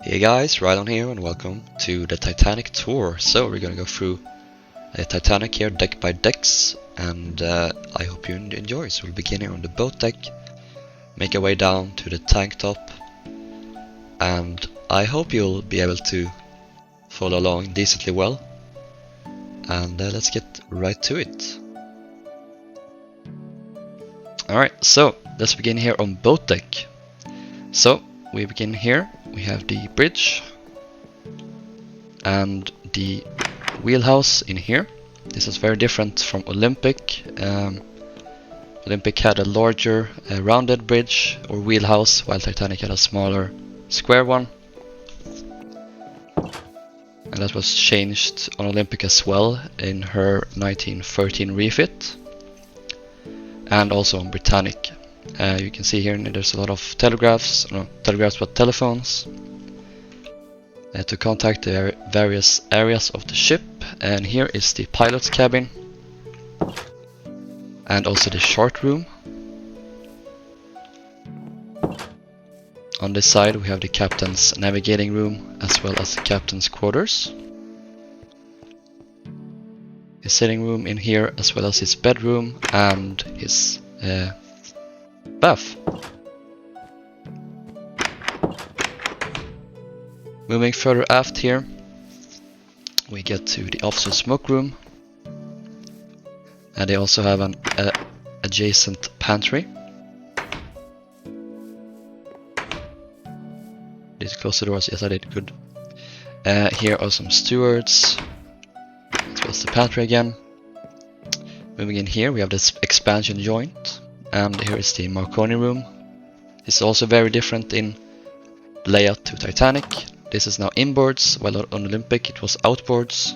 Hey guys, Rilhon here and welcome to the Titanic tour. So we're gonna go through Titanic here deck by decks, and I hope you enjoy. So we'll begin here on the boat deck, make our way down to the tank top, and I hope you'll be able to follow along decently well. And let's get right to it. Alright, so let's begin here on boat deck. So we begin here. We have the bridge and the wheelhouse in here. This is very different from Olympic. Olympic had a larger rounded bridge or wheelhouse, while Titanic had a smaller square one. And that was changed on Olympic as well in her 1913 refit, and also on Britannic. You can see here there's a lot of telephones to contact the various areas of the ship. And here is the pilot's cabin and also the chart room. On this side we have the captain's navigating room as well as the captain's quarters. His sitting room in here as well as his bedroom and his bath. Moving further aft here, we get to the officer's smoke room, and they also have an adjacent pantry. Did you close the doors? Yes, I did. Good. Here are some stewards, as well as the pantry again. Moving in here, we have this expansion joint. And here is the Marconi room. It's also very different in layout to Titanic. This is now inboards, while on Olympic it was outboards.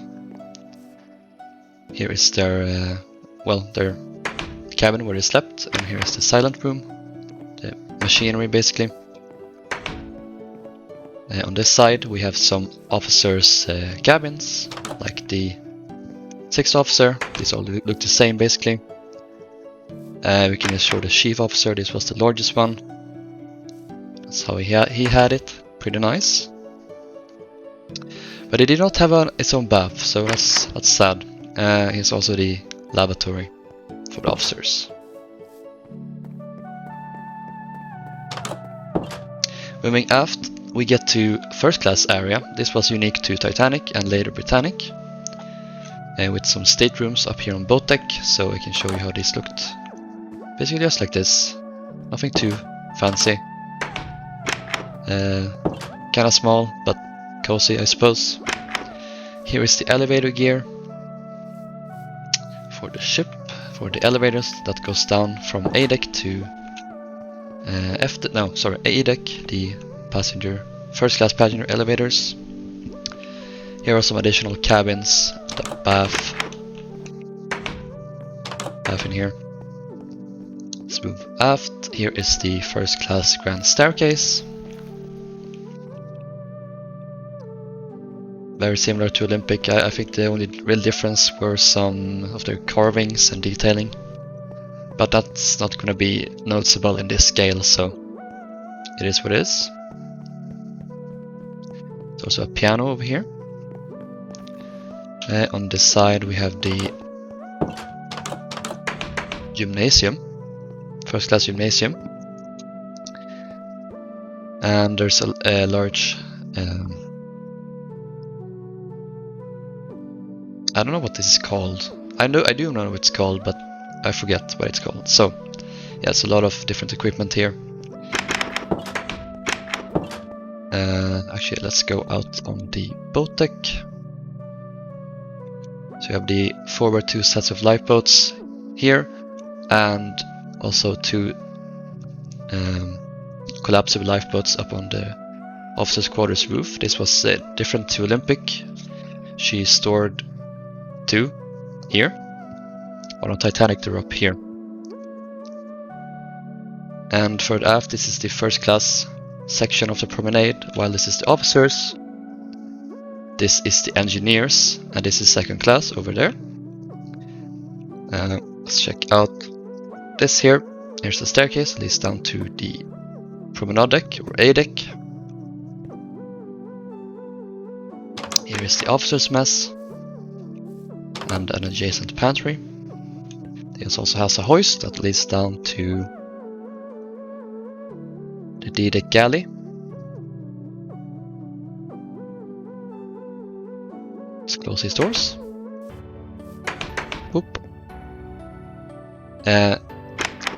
Here is their cabin where they slept, and here is the silent room, the machinery basically. On this side we have some officers' cabins, like the 6th officer. These all look the same basically. We can just show the chief officer. This was the largest one. That's how he had it. Pretty nice. But he did not have its own bath, so that's sad. Here's also the lavatory for the officers. Moving aft, we get to first class area. This was unique to Titanic and later Britannic. With some staterooms up here on boat deck, so I can show you how this looked. Basically just like this, nothing too fancy. Kinda small, but cozy I suppose. Here is the elevator gear for the ship, for the elevators that goes down from A deck to A deck, the first class passenger elevators. Here are some additional cabins, the bath in here. Let's move aft. Here is the first class grand staircase. Very similar to Olympic. I think the only real difference were some of their carvings and detailing, but that's not going to be noticeable in this scale, so it is what it is. There's also a piano over here. On this side we have the gymnasium. First class gymnasium, and there's a large I don't know what this is called. I do know what it's called, but I forget what it's called. So yeah, it's a lot of different equipment here. Actually, let's go out on the boat deck. So you have the forward 2 sets of lifeboats here, and also 2 collapsible lifeboats up on the officer's quarters roof. This was different to Olympic. She stored 2 here, while on Titanic they're up here. And further aft, this is the first class section of the promenade, while this is the officers. This is the engineers, and this is second class over there. Let's check out this here. Here's the staircase, leads down to the promenade deck or A deck. Here is the officer's mess and an adjacent pantry. This also has a hoist that leads down to the D-deck galley. Let's close these doors. Boop.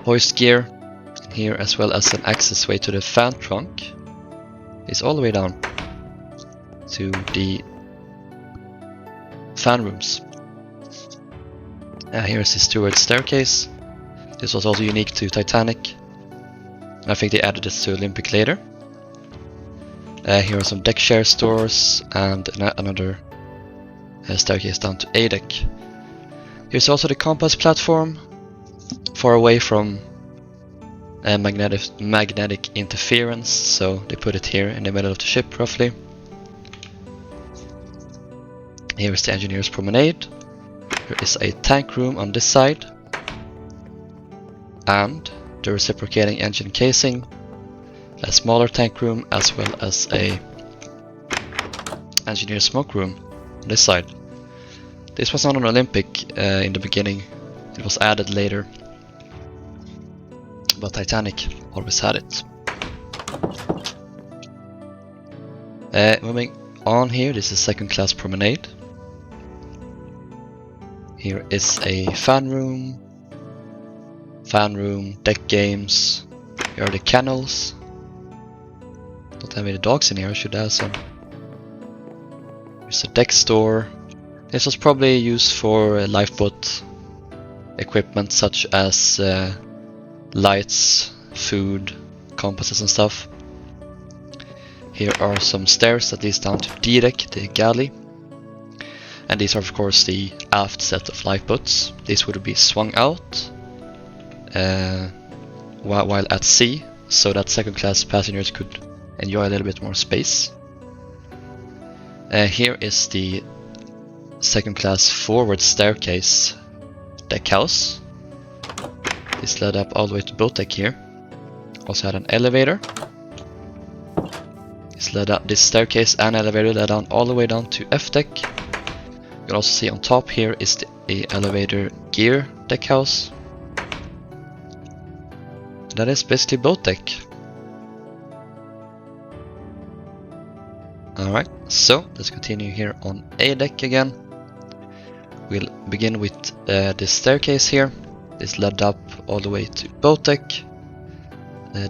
Hoist gear here, as well as an access way to the fan trunk, is all the way down to the fan rooms. Here's the steward staircase. This was also unique to Titanic. I think they added this to Olympic later. Here are some deck share stores and another staircase down to A deck. Here's also the compass platform, far away from magnetic interference, so they put it here in the middle of the ship roughly. Here is the engineer's promenade. There is a tank room on this side and the reciprocating engine casing, a smaller tank room, as well as a engineer's smoke room on this side. This was not an Olympic in the beginning, it was added later, but Titanic always had it. Moving on here, this is second class promenade. Here is a fan room, deck games. Here are the kennels. Don't have any dogs in here, I should have some. There's a deck store. This was probably used for lifeboat equipment such as lights, food, compasses and stuff. Here are some stairs that leads down to D-deck, the galley. And these are of course the aft set of lifeboats. These would be swung out while at sea, so that second class passengers could enjoy a little bit more space. Here is the second class forward staircase deck house. This led up all the way to boat deck here. Also had an elevator. This staircase and elevator led down all the way down to F deck. You can also see on top here is the elevator gear deck house. That is basically boat deck. Alright, so let's continue here on A deck again. We'll begin with this staircase here. This led up all the way to boat deck,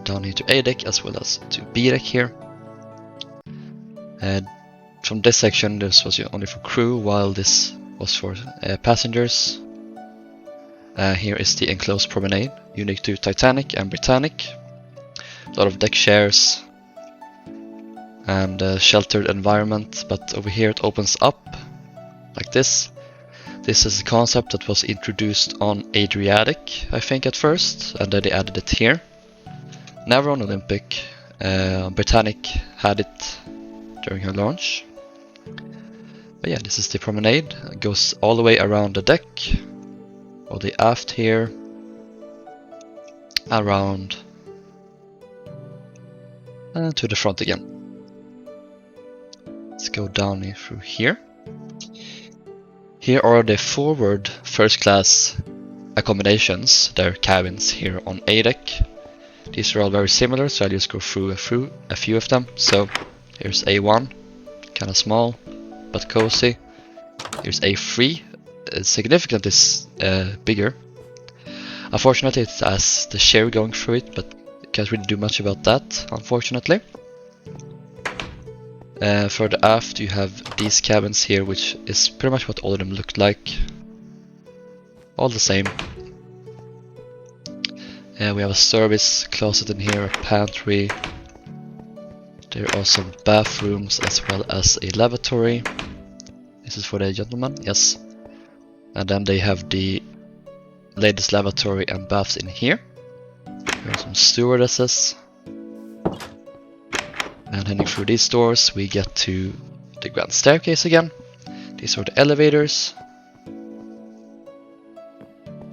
down here to A deck as well as to B deck here. From this section this was only for crew, while this was for passengers. Here is the enclosed promenade, unique to Titanic and Britannic. A lot of deck shares and a sheltered environment, but over here it opens up like this. This is a concept that was introduced on Adriatic, I think, at first, and then they added it here. Never on Olympic. Britannic had it during her launch. But yeah, this is the promenade. It goes all the way around the deck, all the aft here, around and to the front again. Let's go down through here. Here are the forward first class accommodations, their cabins here on A deck. These are all very similar, so I'll just go through a few of them. So here's A1, kind of small but cozy. Here's A3, significantly bigger. Unfortunately it has the share going through it, but can't really do much about that, unfortunately. Further aft you have these cabins here, which is pretty much what all of them look like. All the same. We have a service closet in here, a pantry. There are some bathrooms as well as a lavatory. This is for the gentlemen, yes. And then they have the ladies' lavatory and baths in here. There are some stewardesses. And heading through these doors we get to the grand staircase again. These are the elevators.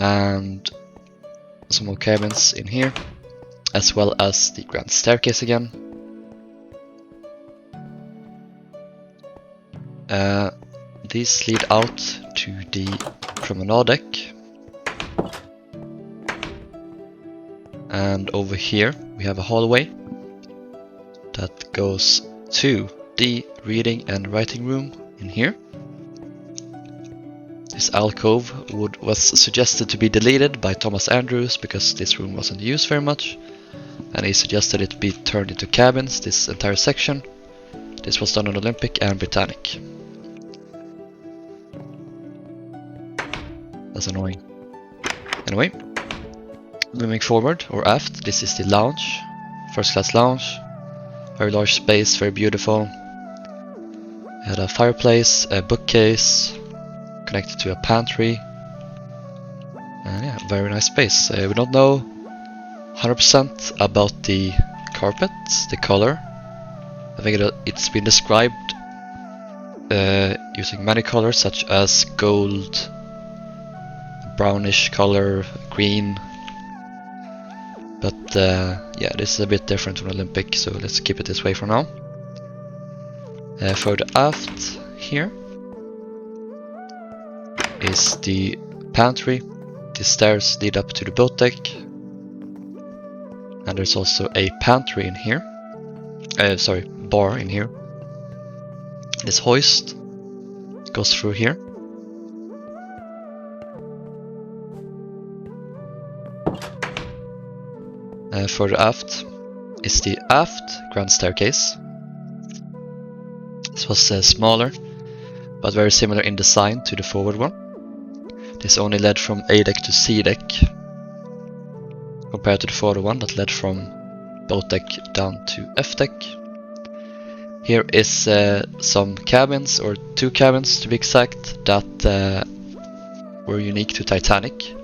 And some more cabins in here, as well as the grand staircase again. These lead out to the promenade deck. And over here we have a hallway that goes to the reading and writing room in here. This alcove was suggested to be deleted by Thomas Andrews because this room wasn't used very much, and he suggested it be turned into cabins, this entire section. This was done on Olympic and Britannic. That's annoying. Anyway, moving forward or aft, this is the lounge, first class lounge. Very large space, very beautiful. It had a fireplace, a bookcase, connected to a pantry. And yeah, very nice space. We don't know 100% about the carpet, the color. I think it's been described using many colors such as gold, brownish color, green. But yeah, this is a bit different from Olympic, so let's keep it this way for now. Further aft here is the pantry. The stairs lead up to the boat deck. And there's also a pantry in here. Bar in here. This hoist goes through here. Further aft is the aft grand staircase. This was smaller, but very similar in design to the forward one. This only led from A deck to C deck, compared to the forward one that led from boat deck down to F deck. Here is some cabins, or 2 cabins to be exact, that were unique to Titanic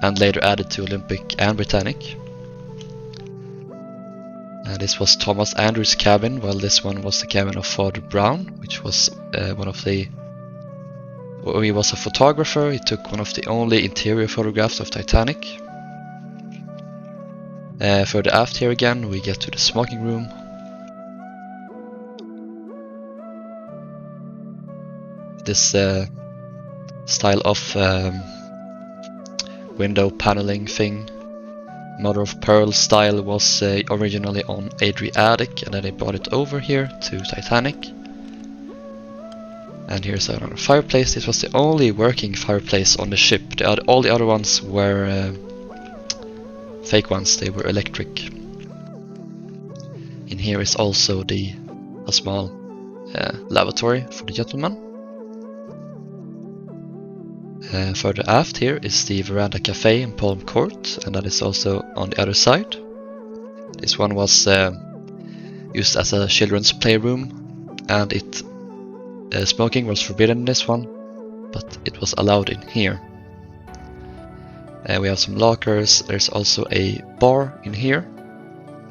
and later added to Olympic and Britannic. This was Thomas Andrews' cabin, while this one was the cabin of Father Brown, which was he was a photographer. He took one of the only interior photographs of Titanic. Further aft here again, we get to the smoking room. This style of window paneling thing, mother of pearl style, was originally on Adriatic, and then they brought it over here to Titanic. And here's another fireplace. This was the only working fireplace on the ship. All the other ones were fake ones, they were electric. In here is also a small lavatory for the gentleman. Further aft here is the Veranda Cafe in Palm Court, and that is also on the other side. This one was used as a children's playroom, and smoking was forbidden in this one, but it was allowed in here. We have some lockers. There's also a bar in here,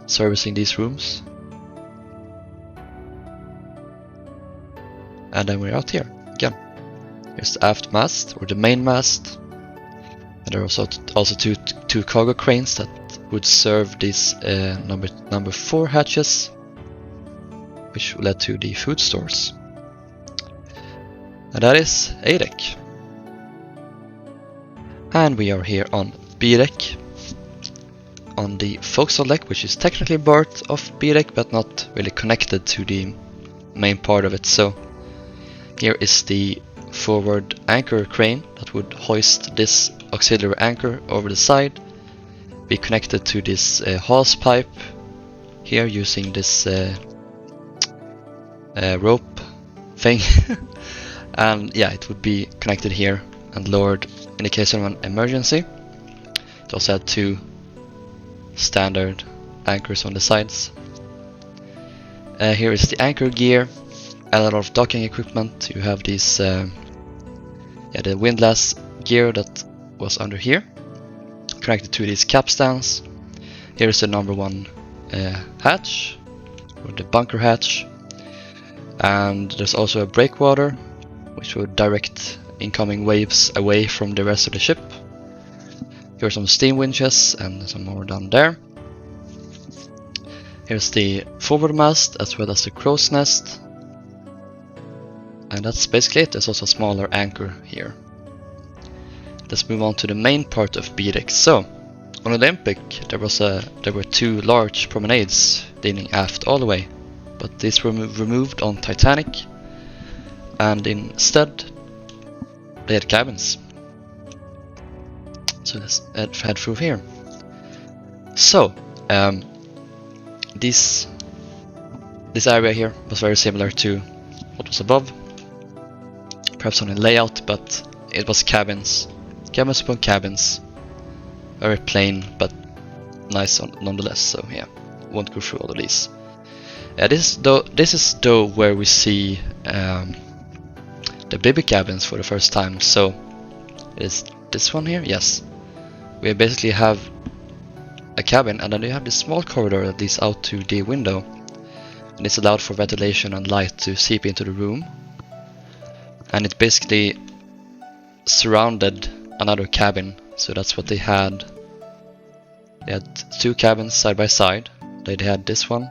servicing these rooms. And then we're out here again. Here's the aft mast, or the main mast. And there are also two cargo cranes that would serve these number 4 hatches, which led to the food stores. And that is A deck. And we are here on B deck, on the forecastle deck, which is technically part of B deck, but not really connected to the main part of it. So here is the forward anchor crane that would hoist this auxiliary anchor over the side, be connected to this hawse pipe here using this rope thing. And yeah, it would be connected here and lowered in the case of an emergency. It also had 2 standard anchors on the sides. Here is the anchor gear and a lot of docking equipment. You have these, the windlass gear that was under here, connected to these capstans. Here is the number 1 hatch, or the bunker hatch, and there's also a breakwater, which would direct incoming waves away from the rest of the ship. Here are some steam winches and some more down there. Here's the forward mast as well as the crow's nest. And that's basically it. There's also a smaller anchor here. Let's move on to the main part of B-deck. So, on Olympic there were two large promenades leading aft all the way, but these were removed on Titanic, and instead they had cabins. So let's head through here. So, this area here was very similar to what was above, perhaps on a layout, but it was cabins upon cabins, very plain but nice nonetheless. So yeah, won't go through all of these. This is where we see the baby cabins for the first time. So is this one here? Yes, we basically have a cabin, and then you have this small corridor that leads out to the window, and it's allowed for ventilation and light to seep into the room, and it basically surrounded another cabin. So that's what they had. They had two cabins side by side. They had this one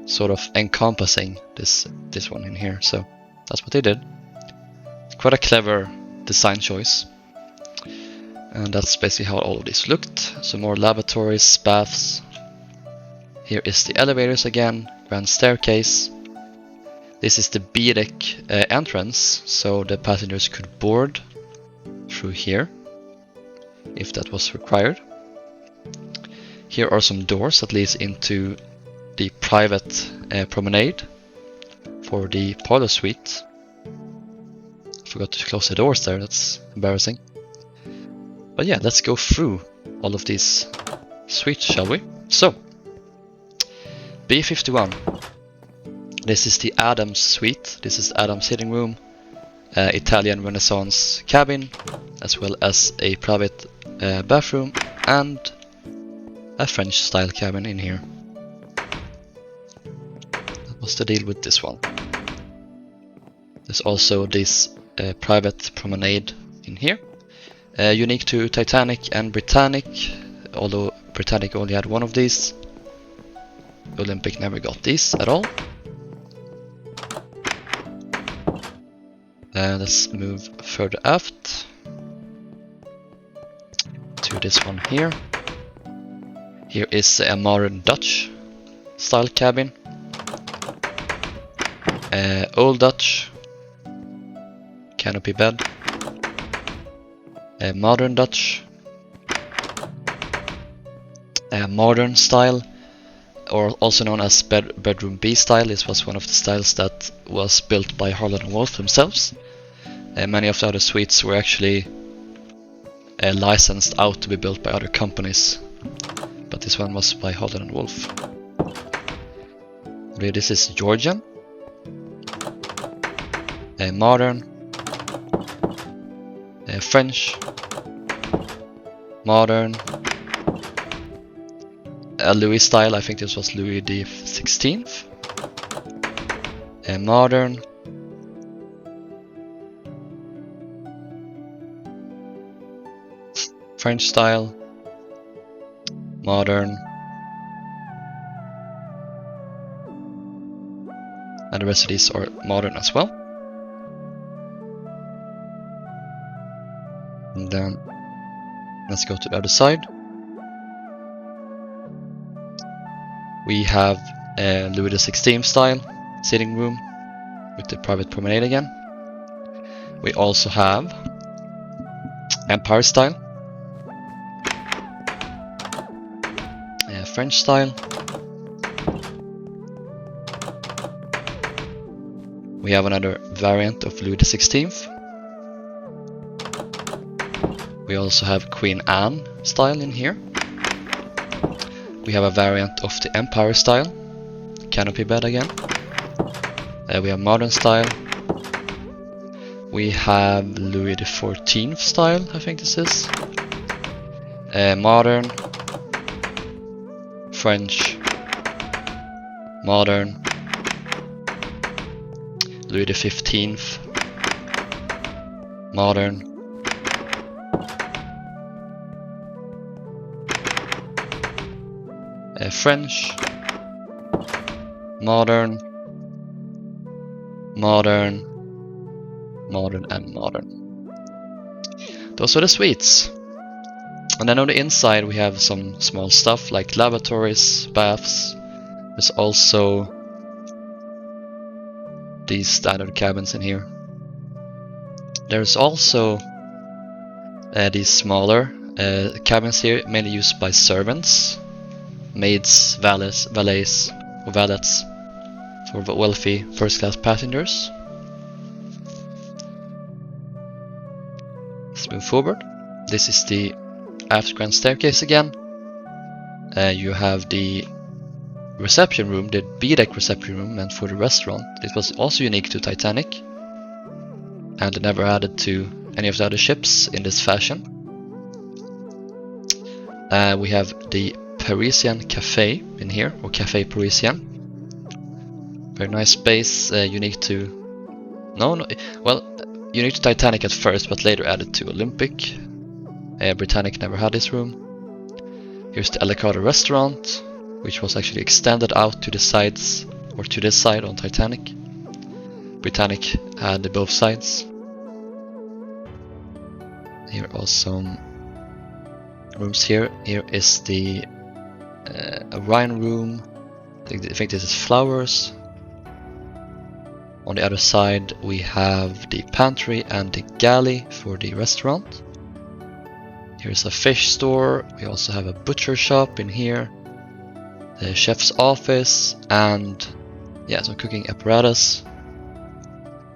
sort of encompassing this one in here. So that's what they did. Quite a clever design choice. And that's basically how all of this looked. So more lavatories, baths. Here is the elevators again, grand staircase. This is the B-deck entrance, so the passengers could board through here if that was required. Here are some doors that leads into the private promenade for the parlor suite. Forgot to close the doors there, that's embarrassing. But yeah, let's go through all of these suites, shall we? So, B51. This is the Adams suite. This is Adams' sitting room, Italian Renaissance cabin, as well as a private bathroom and a French style cabin in here. That was the deal with this one. There's also this private promenade in here. Unique to Titanic and Britannic, although Britannic only had one of these. Olympic never got these at all. Let's move further aft to this one here. Here is a modern Dutch style cabin. Old Dutch canopy bed. Modern Dutch, modern style, or also known as bedroom B style. This was one of the styles that was built by Rilhon and Wolf themselves. Many of the other suites were actually licensed out to be built by other companies, but this one was by Rilhon and Wolf. Okay, this is Georgian, modern, French, modern, Louis style. I think this was Louis the 16th. Modern, French style, modern, and the rest of these are modern as well. And then let's go to the other side. We have Louis the 16th style sitting room with the private promenade again. We also have Empire style, French style. We have another variant of Louis the 16th. We also have Queen Anne style in here. We have a variant of the Empire style, canopy bed again. We have modern style. We have Louis the 14th style, I think this is. Modern, French, modern, Louis the 15th, modern, French, modern, modern, modern, and modern. Those are the suites. And then on the inside we have some small stuff like lavatories, baths. There's also these standard cabins in here. There's also these smaller cabins here, mainly used by servants, maids, valets, or valets for wealthy first-class passengers. Let's move forward. This is the aft grand staircase again. You have the reception room, the B-deck reception room meant for the restaurant. It was also unique to Titanic and never added to any of the other ships in this fashion. We have the Parisian Cafe in here, or Cafe Parisien. Very nice space, unique to... unique to Titanic at first, but later added to Olympic. Britannic never had this room. Here's the Elecado restaurant, which was actually extended out to the sides, or to this side on Titanic. Britannic had both sides. Here are some rooms here. Here is the wine room. I think this is flowers. On the other side we have the pantry and the galley for the restaurant. Here's a fish store. We also have a butcher shop in here. The chef's office and some cooking apparatus.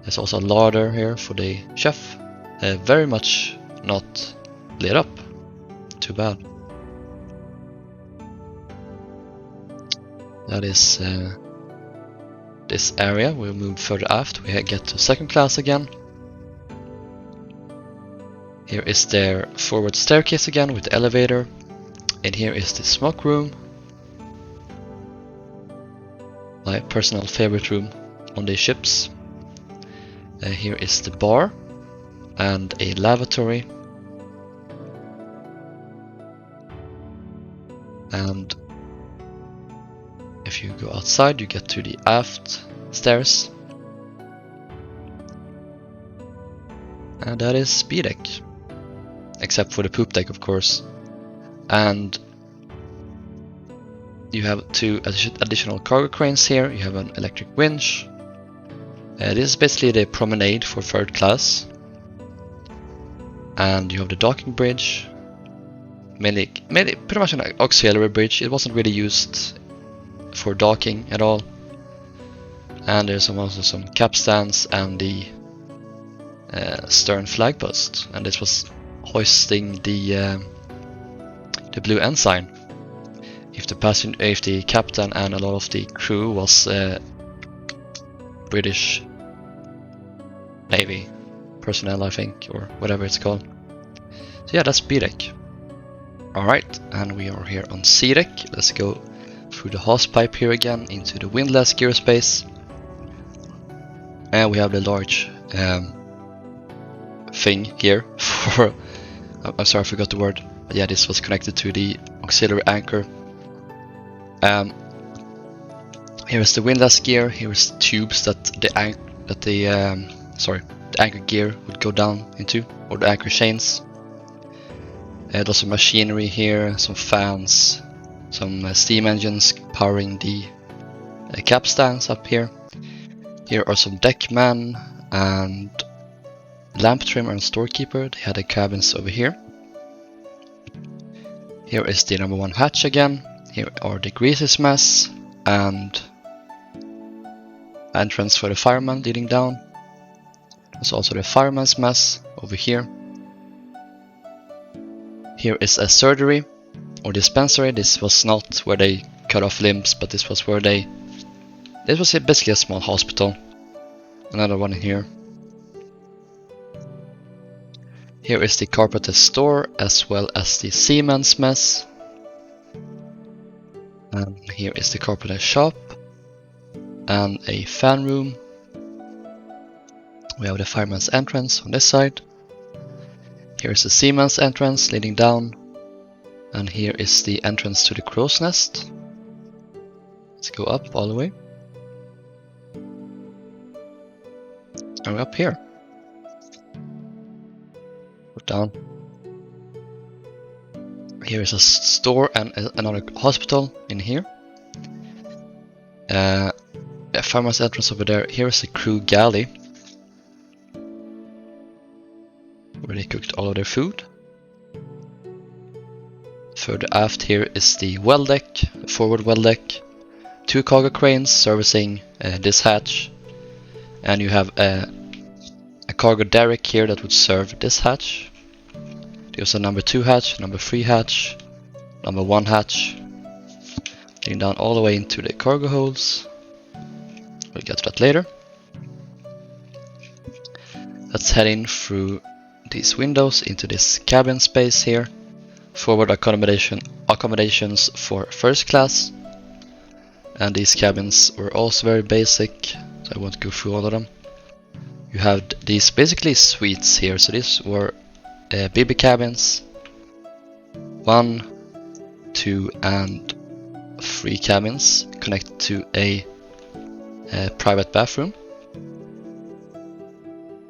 There's also a larder here for the chef. Very much not lit up. Too bad. That is this area. We'll move further aft. We get to second class again. Here is their forward staircase again with the elevator. And here is the smoke room. My personal favorite room on these ships. Here is the bar and a lavatory. And if you go outside, you get to the aft stairs. And that is B deck. Except for the poop deck, of course. And you have two additional cargo cranes here. You have an electric winch. This is basically the promenade for third class. And you have the docking bridge. Mainly pretty much an auxiliary bridge. It wasn't really used for docking at all. And there's also some capstans and the stern flag post. And this was hoisting the blue ensign. If the captain and a lot of the crew was British Navy personnel, I think, or whatever it's called. So yeah, that's B deck. Alright, and we are here on C deck. Let's go through the hose pipe here again into the windlass gear space. And we have the large thing here for... I'm sorry, I forgot the word. But yeah, this was connected to the auxiliary anchor. Here is the windlass gear. Here is tubes that the anchor gear would go down into, or the anchor chains. There's some machinery here, some fans, some steam engines powering the capstans up here. Here are some deckmen and lamp trimmer and storekeeper. They had the cabins over here. Here is the number 1 hatch again. Here are the greases mess and entrance for the fireman leading down. There's also the fireman's mess over here. Here is a surgery or dispensary. This was not where they cut off limbs, but this was where this was basically a small hospital. Another one in here. Here is the carpenter store as well as the seaman's mess. And here is the carpenter shop and a fan room. We have the fireman's entrance on this side. Here is the seaman's entrance leading down. And here is the entrance to the crow's nest. Let's go up all the way. And we're up here. down. Here is a store and another hospital in here. Farmer's entrance over there. Here is the crew galley, where they cooked all of their food. Further aft here is the well deck, the forward well deck. 2 cargo cranes servicing this hatch. And you have a cargo derrick here that would serve this hatch. There's a number 2 hatch, number 3 hatch, number 1 hatch. Leading down all the way into the cargo holds. We'll get to that later. Let's head in through these windows into this cabin space here. Forward accommodations for first class. And these cabins were also very basic, so I won't go through all of them. You have these basically suites here, so these were BB cabins. 1, 2 and 3 cabins connected to a private bathroom.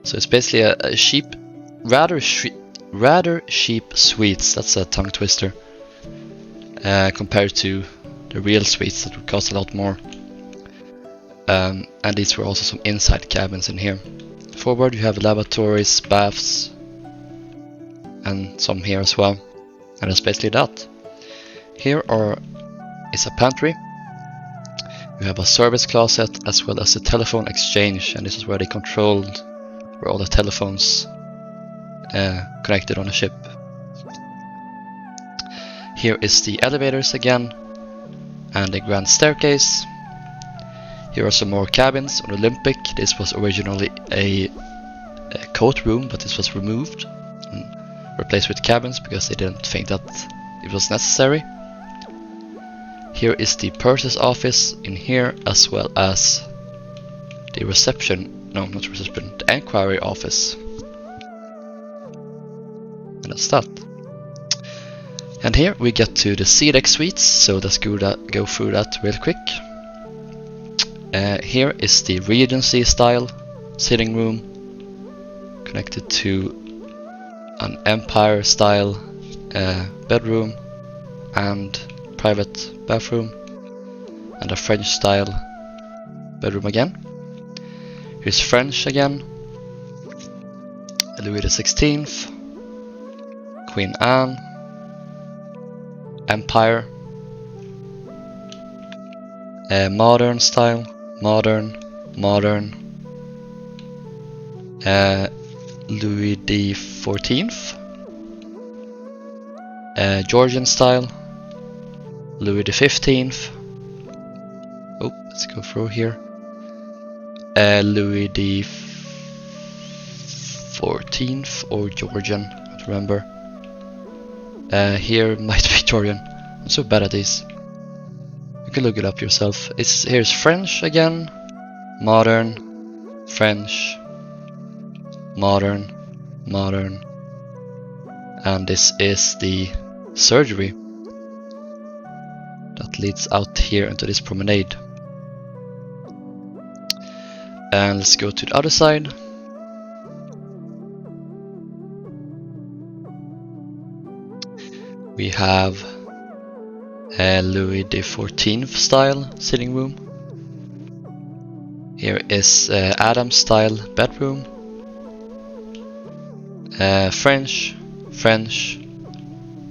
So it's basically a cheap, rather cheap suites. That's a tongue twister compared to the real suites that would cost a lot more. And these were also some inside cabins in here. Forward you have lavatories, baths, and some here as well. And that's basically that. Here is a pantry. You have a service closet as well as a telephone exchange, and this is where they controlled where all the telephones connected on the ship. Here is the elevators again, and the grand staircase. Here are some more cabins on Olympic. This was originally a coat room, but this was removed and replaced with cabins because they didn't think that it was necessary. Here is the purser's office in here, as well as the reception, no, not reception, the enquiry office. And that's that. And here we get to the C-deck suites, so let's go through that real quick. Here is the Regency style sitting room connected to an Empire style bedroom and private bathroom, and a French style bedroom again. Here's French again, Louis XVI, Queen Anne, Empire, modern style, modern, Louis XIV, Georgian style, Louis XV. Oh, let's go through here. Louis XIV or Georgian, I don't remember. Here might be Georgian. I'm so bad at these. You can look it up yourself. Here's French again. Modern, French, modern. And this is the surgery that leads out here into this promenade. And let's go to the other side. We have a Louis XIV style sitting room. Here is Adam style bedroom. French,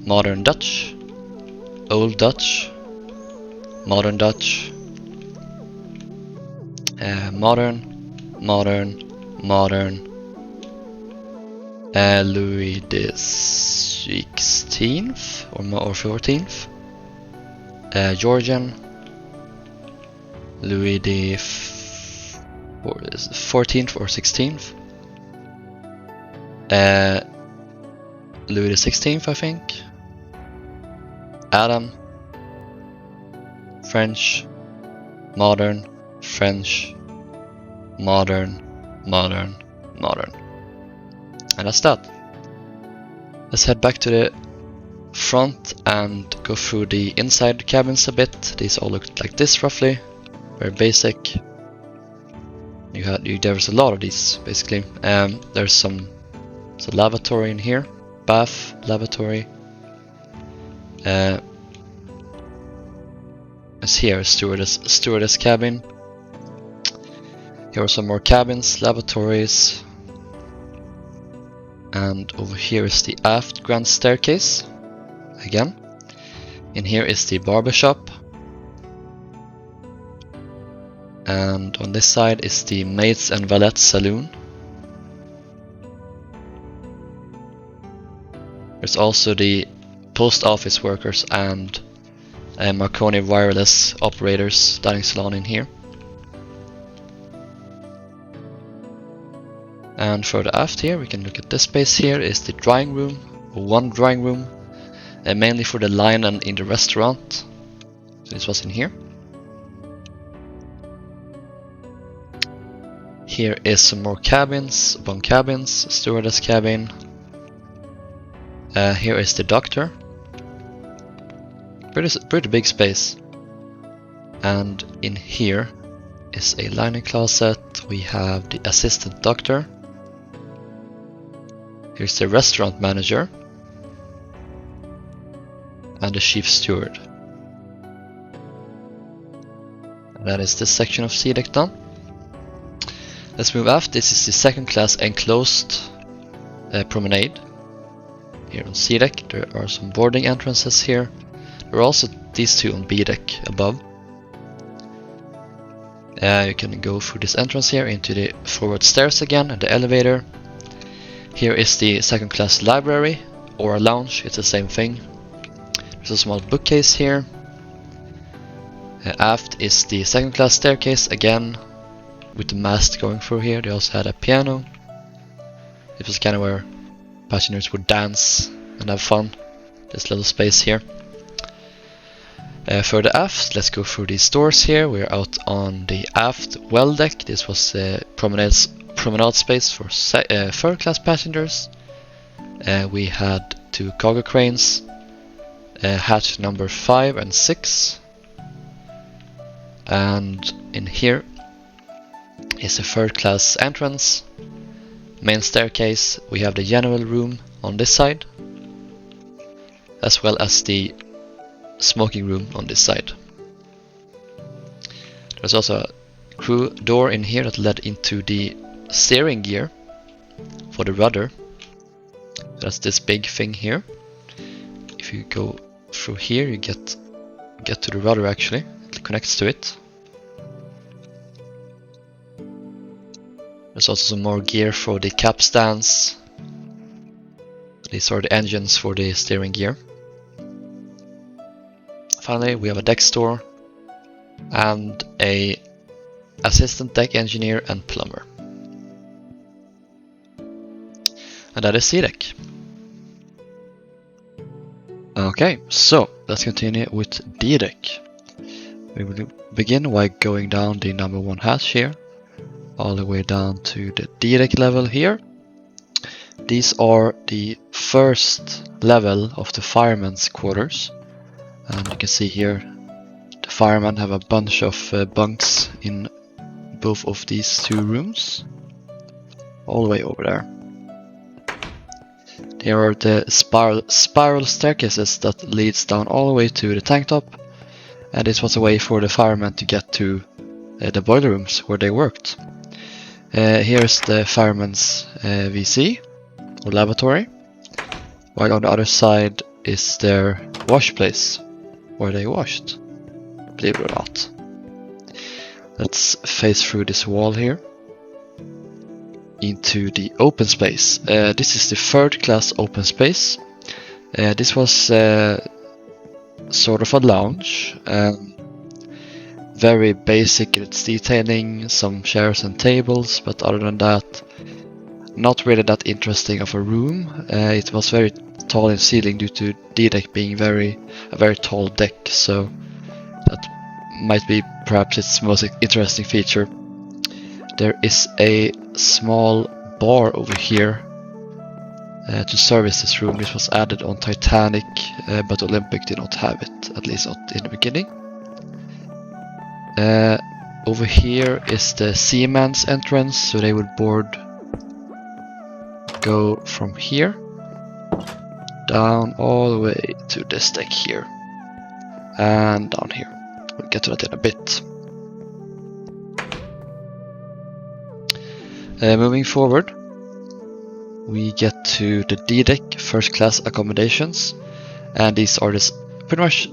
modern Dutch, old Dutch, modern Dutch, modern, Louis XVI or 14th, Georgian, Louis the 14th or 16th, Louis the 16th, I think, Adam, French, modern, French, modern. And that's that. Let's head back to the front and go through the inside cabins a bit. These all look like this roughly, very basic. There's a lot of these basically. There's a lavatory in here bath, lavatory. As here, stewardess cabin. Here are some more cabins, lavatories. And over here is the aft grand staircase. Again. In here is the barber shop. And on this side is the maids and valets saloon. There's also the post office workers and Marconi wireless operators dining salon in here. And further aft here we can look at this space. Here is the drying room, one drying room, mainly for the line and in the restaurant. So this was in here. Here is some more cabins, bunk cabins, stewardess cabin. Here is the doctor. Pretty big space. And in here is a linen closet. We have the assistant doctor. Here's the restaurant manager. And the chief steward. And that is this section of sea deck done. Let's move aft. This is the second class enclosed promenade. Here on C deck there are some boarding entrances here. There are also these two on B deck above. You can go through this entrance here into the forward stairs again and the elevator. Here is the second class library or a lounge, it's the same thing. There's a small bookcase here. Aft is the second class staircase again with the mast going through here. They also had a piano. It was kind of where passengers would dance and have fun. This little space here. Further aft, let's go through these doors here. We're out on the aft well deck. This was a promenade space for third class passengers. We had two cargo cranes, hatch number 5 and 6. And in here is a third class entrance. Main staircase, we have the general room on this side, as well as the smoking room on this side. There's also a crew door in here that led into the steering gear for the rudder. That's this big thing here. If you go through here, you get to the rudder actually. It connects to it. There's also some more gear for the capstans. These are the engines for the steering gear. Finally, we have a deck store and a assistant deck engineer and plumber. And that is C deck. Okay, so let's continue with D deck. We will begin by going down the number 1 hatch here, all the way down to the D deck level here. These are the first level of the fireman's quarters. And you can see here the firemen have a bunch of bunks in both of these two rooms, all the way over there. Here are the spiral staircases that leads down all the way to the tank top, and this was a way for the firemen to get to the boiler rooms where they worked. Here's the fireman's WC or lavatory, while on the other side is their wash place where they washed, believe it or not. Let's face through this wall here into the open space. This is the third class open space. This was sort of a lounge, very basic in its detailing, some chairs and tables, but other than that, not really that interesting of a room. It was very tall in ceiling due to D-deck being a very tall deck, so that might be perhaps its most interesting feature. There is a small bar over here to service this room. This was added on Titanic, but Olympic did not have it, at least not in the beginning. Over here is the seaman's entrance, so they would go from here down all the way to this deck here. And down here. We'll get to that in a bit. Moving forward, we get to the D deck, first class accommodations. And these are pretty much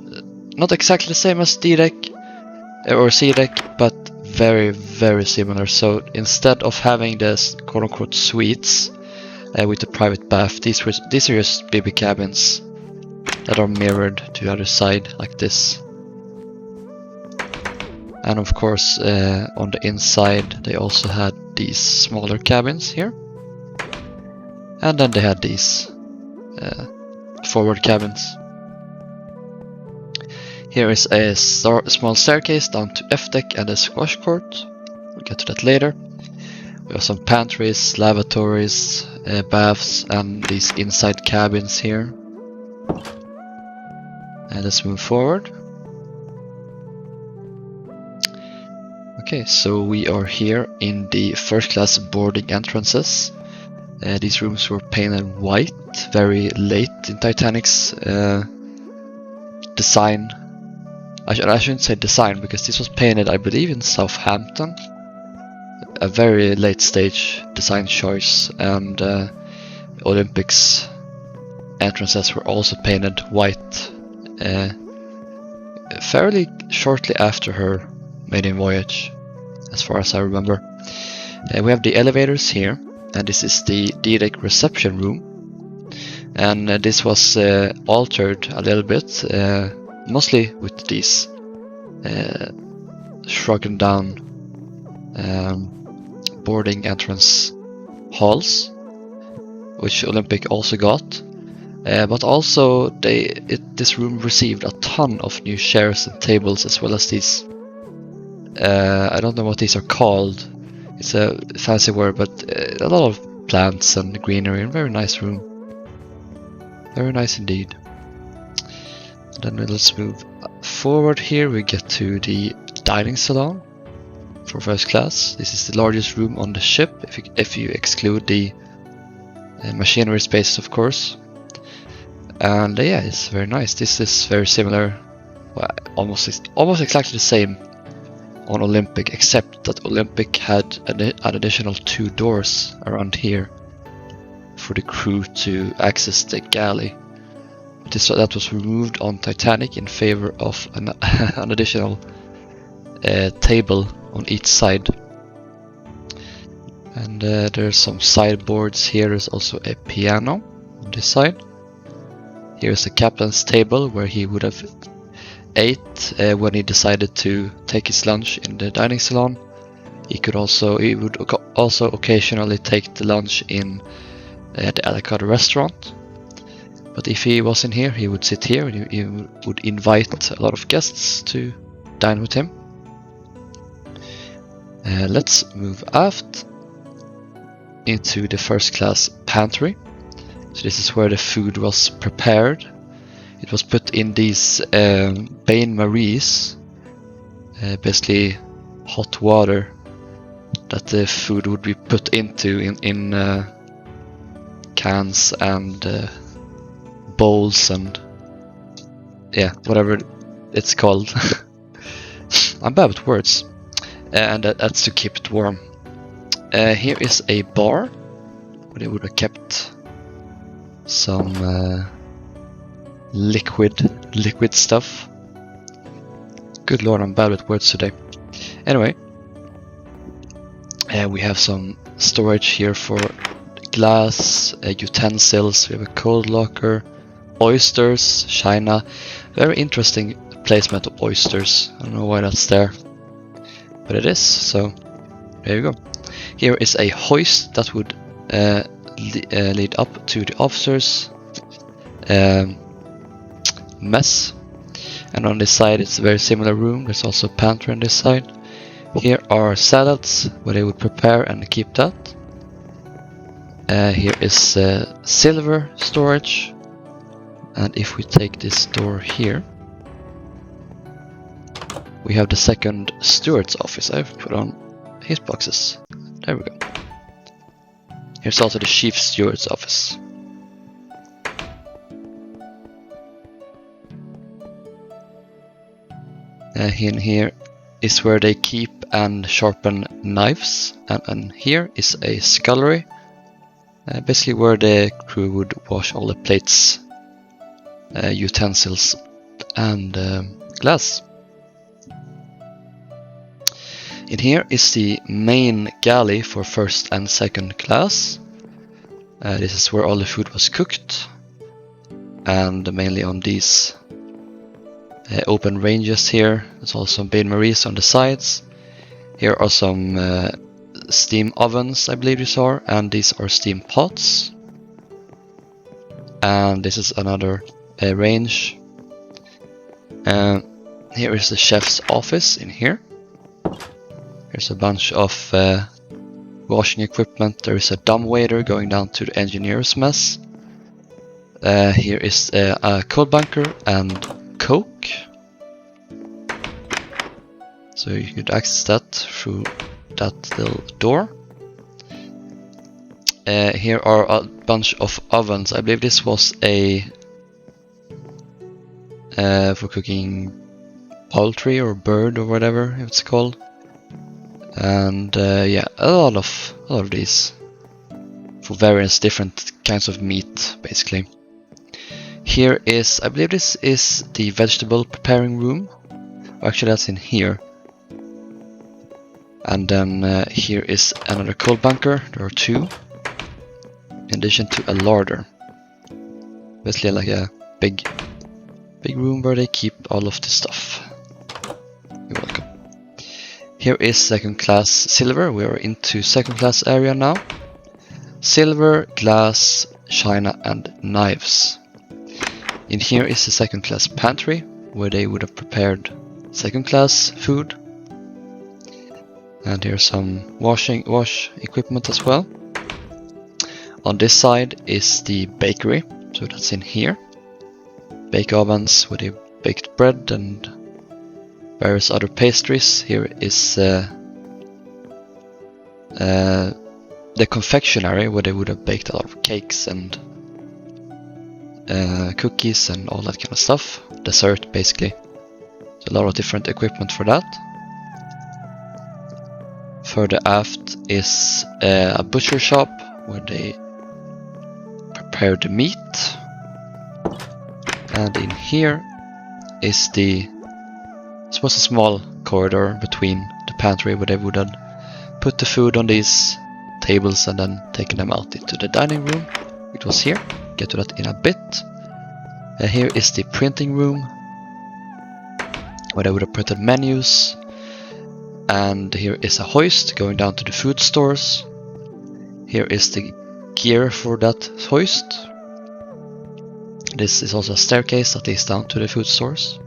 not exactly the same as D deck or C deck, but very, very similar. So instead of having this quote-unquote suites with the private bath, these are just baby cabins that are mirrored to the other side like this. And of course on the inside they also had these smaller cabins here. And then they had these forward cabins. Here is a small staircase down to F deck and a squash court. We'll get to that later. We have some pantries, lavatories, baths, and these inside cabins here. And let's move forward. Okay, so we are here in the first class boarding entrances. These rooms were painted white, very late in Titanic's design. I shouldn't say design, because this was painted, I believe, in Southampton. A very late stage design choice, and Olympics entrances were also painted white fairly shortly after her maiden voyage, as far as I remember. We have the elevators here, and this is the D-deck reception room, and this was altered a little bit, mostly with these shrunken down boarding entrance halls, which Olympic also got, but also this room received a ton of new chairs and tables, as well as these I don't know what these are called, it's a fancy word, but a lot of plants and greenery, and very nice room, very nice indeed. Then let's move forward here. We get to the dining salon for first class. This is the largest room on the ship, if you exclude the machinery spaces, of course. And yeah, it's very nice. This is very similar, well, almost exactly the same on Olympic, except that Olympic had an additional 2 doors around here for the crew to access the galley. That was removed on Titanic in favor of an additional table on each side. And there's some sideboards here. There's also a piano on this side. Here's the captain's table where he would have ate when he decided to take his lunch in the dining salon. He would also occasionally take the lunch in the a la carte restaurant. But if he wasn't here, he would sit here, and he would invite a lot of guests to dine with him. Let's move aft into the first class pantry. So this is where the food was prepared. It was put in these bain-maries, basically hot water that the food would be put into in cans and bowls and yeah, whatever it's called. I'm bad with words. And that's to keep it warm. Here is a bar where they would have kept some liquid stuff. Good lord, I'm bad with words today. Anyway, we have some storage here for glass, utensils. We have a cold locker, oysters, china. Very interesting placement of oysters. I don't know why that's there, but it is. So there you go. Here is a hoist that would lead up to the officers' mess. And on this side it's a very similar room. There's also a pantry on this side. Here are salads where they would prepare and keep that. Here is silver storage. And if we take this door here, we have the second steward's office. I've put on his boxes. There we go. Here's also the chief steward's office. Here is where they keep and sharpen knives, and here is a scullery, basically where the crew would wash all the plates, utensils and glass. In here is the main galley for first and second class. This is where all the food was cooked, and mainly on these open ranges here. There's also some bain-maries on the sides. Here are some steam ovens, I believe these are, and these are steam pots. And this is another range. Here is the chef's office in here. There's a bunch of washing equipment. There is a dumbwaiter going down to the engineer's mess. Here is a coal bunker and coke. So you could access that through that little door. Here are a bunch of ovens. I believe this was a for cooking poultry or bird or whatever it's called. And yeah, a lot of these for various different kinds of meat, basically. Here is, I believe this is the vegetable preparing room. Actually, that's in here. And then here is another coal bunker. There are two, in addition to a larder. Basically, like a big room where they keep all of the stuff. You're welcome. Here is second class silver. We are into second class area now. Silver, glass, china and knives. In here is the second class pantry, where they would have prepared second class food. And here's some wash equipment as well. On this side is the bakery, so that's in here. Bake ovens where they baked bread and various other pastries. Here is the confectionery, where they would have baked a lot of cakes and cookies and all that kind of stuff. Dessert, basically. So a lot of different equipment for that. Further aft is a butcher shop where they prepare the meat. And in here is the, I suppose, a small corridor between the pantry, where they would have put the food on these tables and then taken them out into the dining room. It was here. Get to that in a bit. Here is the printing room, where they would have printed menus. And here is a hoist going down to the food stores. Here is the gear for that hoist. This is also a staircase that leads down to the food stores.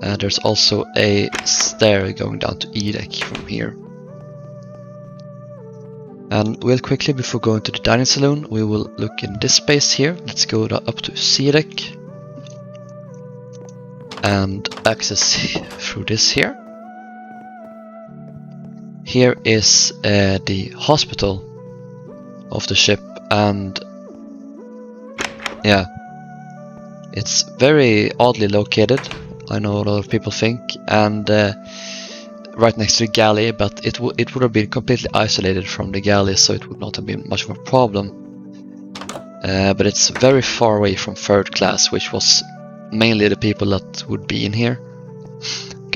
And there's also a stair going down to E deck from here. And real quickly, before going to the dining saloon, we will look in this space here. Let's go up to C deck and access through this here. Here is the hospital of the ship, and yeah, it's very oddly located. I know a lot of people think, and right next to the galley, but it would have been completely isolated from the galley, so it would not have been much of a problem. But it's very far away from third class, which was mainly the people that would be in here,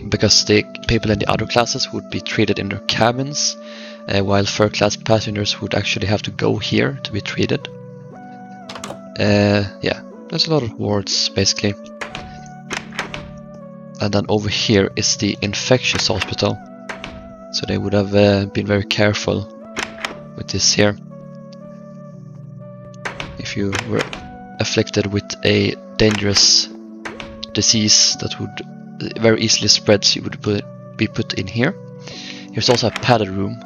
because the people in the other classes would be treated in their cabins, while third class passengers would actually have to go here to be treated. Yeah, there's a lot of wards, basically. And then over here is the infectious hospital, so they would have been very careful with this here. If you were afflicted with a dangerous disease that would very easily spread, so you would be put in here. Here's also a padded room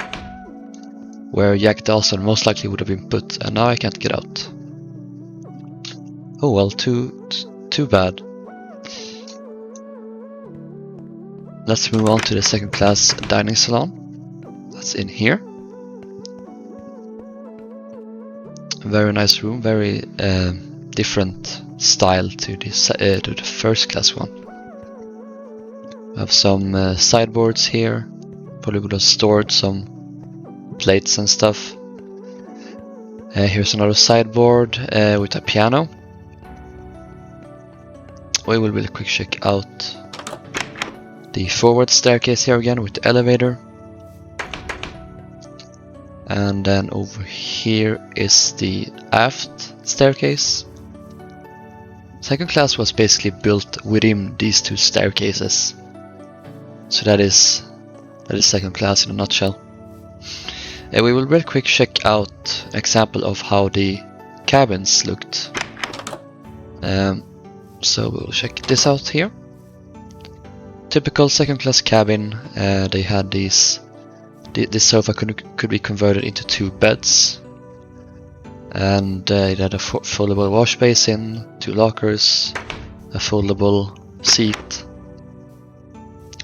where Jack Dawson most likely would have been put, and now I can't get out. Oh well, too bad. Let's move on to the second class dining salon. That's in here. Very nice room, very different style to the first class one. We have some sideboards here. Probably would have stored some plates and stuff. Here's another sideboard with a piano. We will really quick check out the forward staircase here again with the elevator. And then over here is the aft staircase. Second class was basically built within these two staircases. So that is second class in a nutshell. We will real quick check out an example of how the cabins looked. So we'll check this out here. Typical second class cabin. They had these. This sofa could be converted into 2 beds, and it had a foldable wash basin, 2 lockers, a foldable seat.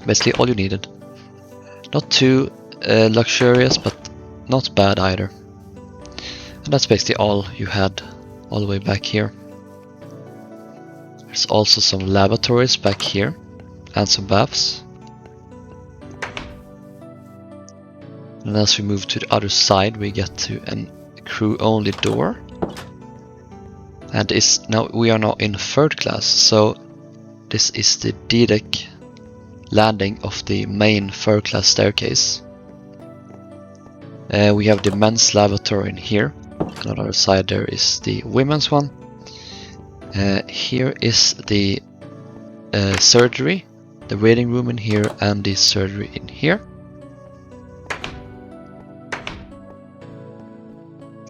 Basically all you needed. Not too luxurious, but not bad either. And that's basically all you had all the way back here. There's also some lavatories back here and some baths. And as we move to the other side, we get to a crew-only door. And we are now in 3rd class, so this is the D-deck landing of the main 3rd class staircase. We have the men's lavatory in here, and on the other side there is the women's one. Here is the surgery, the waiting room in here, and the surgery in here.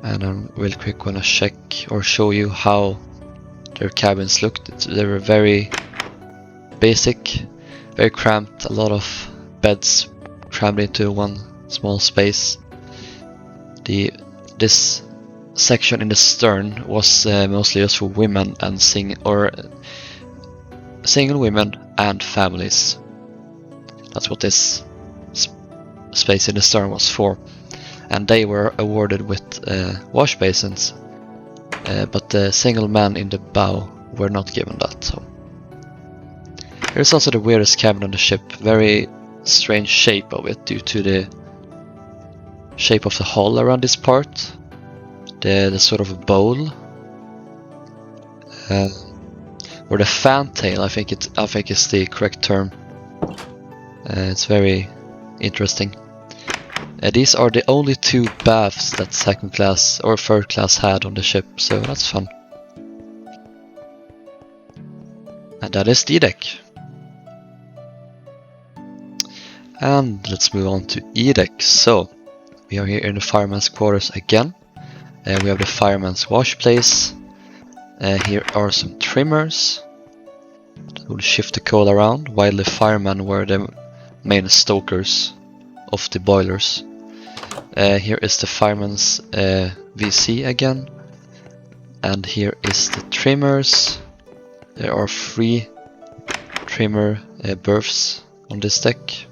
And I'm real quick gonna check or show you how their cabins looked. They were very basic, very cramped, a lot of beds crammed into one small space. This section in the stern was mostly just for women and single women and families. That's what this space in the stern was for. And they were awarded with wash basins, but the single men in the bow were not given that. So here's also the weirdest cabin on the ship. Very strange shape of it due to the shape of the hull around this part. The sort of a bowl, or the fantail. I think is the correct term. It's very interesting. These are the only 2 baths that 2nd class or 3rd class had on the ship, so that's fun. And that is D-deck. And let's move on to E-deck. So we are here in the fireman's quarters again. We have the fireman's wash place. Here are some trimmers that will shift the coal around, while the firemen were the main stokers of the boilers. Here is the fireman's VC again, and here is the trimmers. There are 3 trimmer berths on this deck.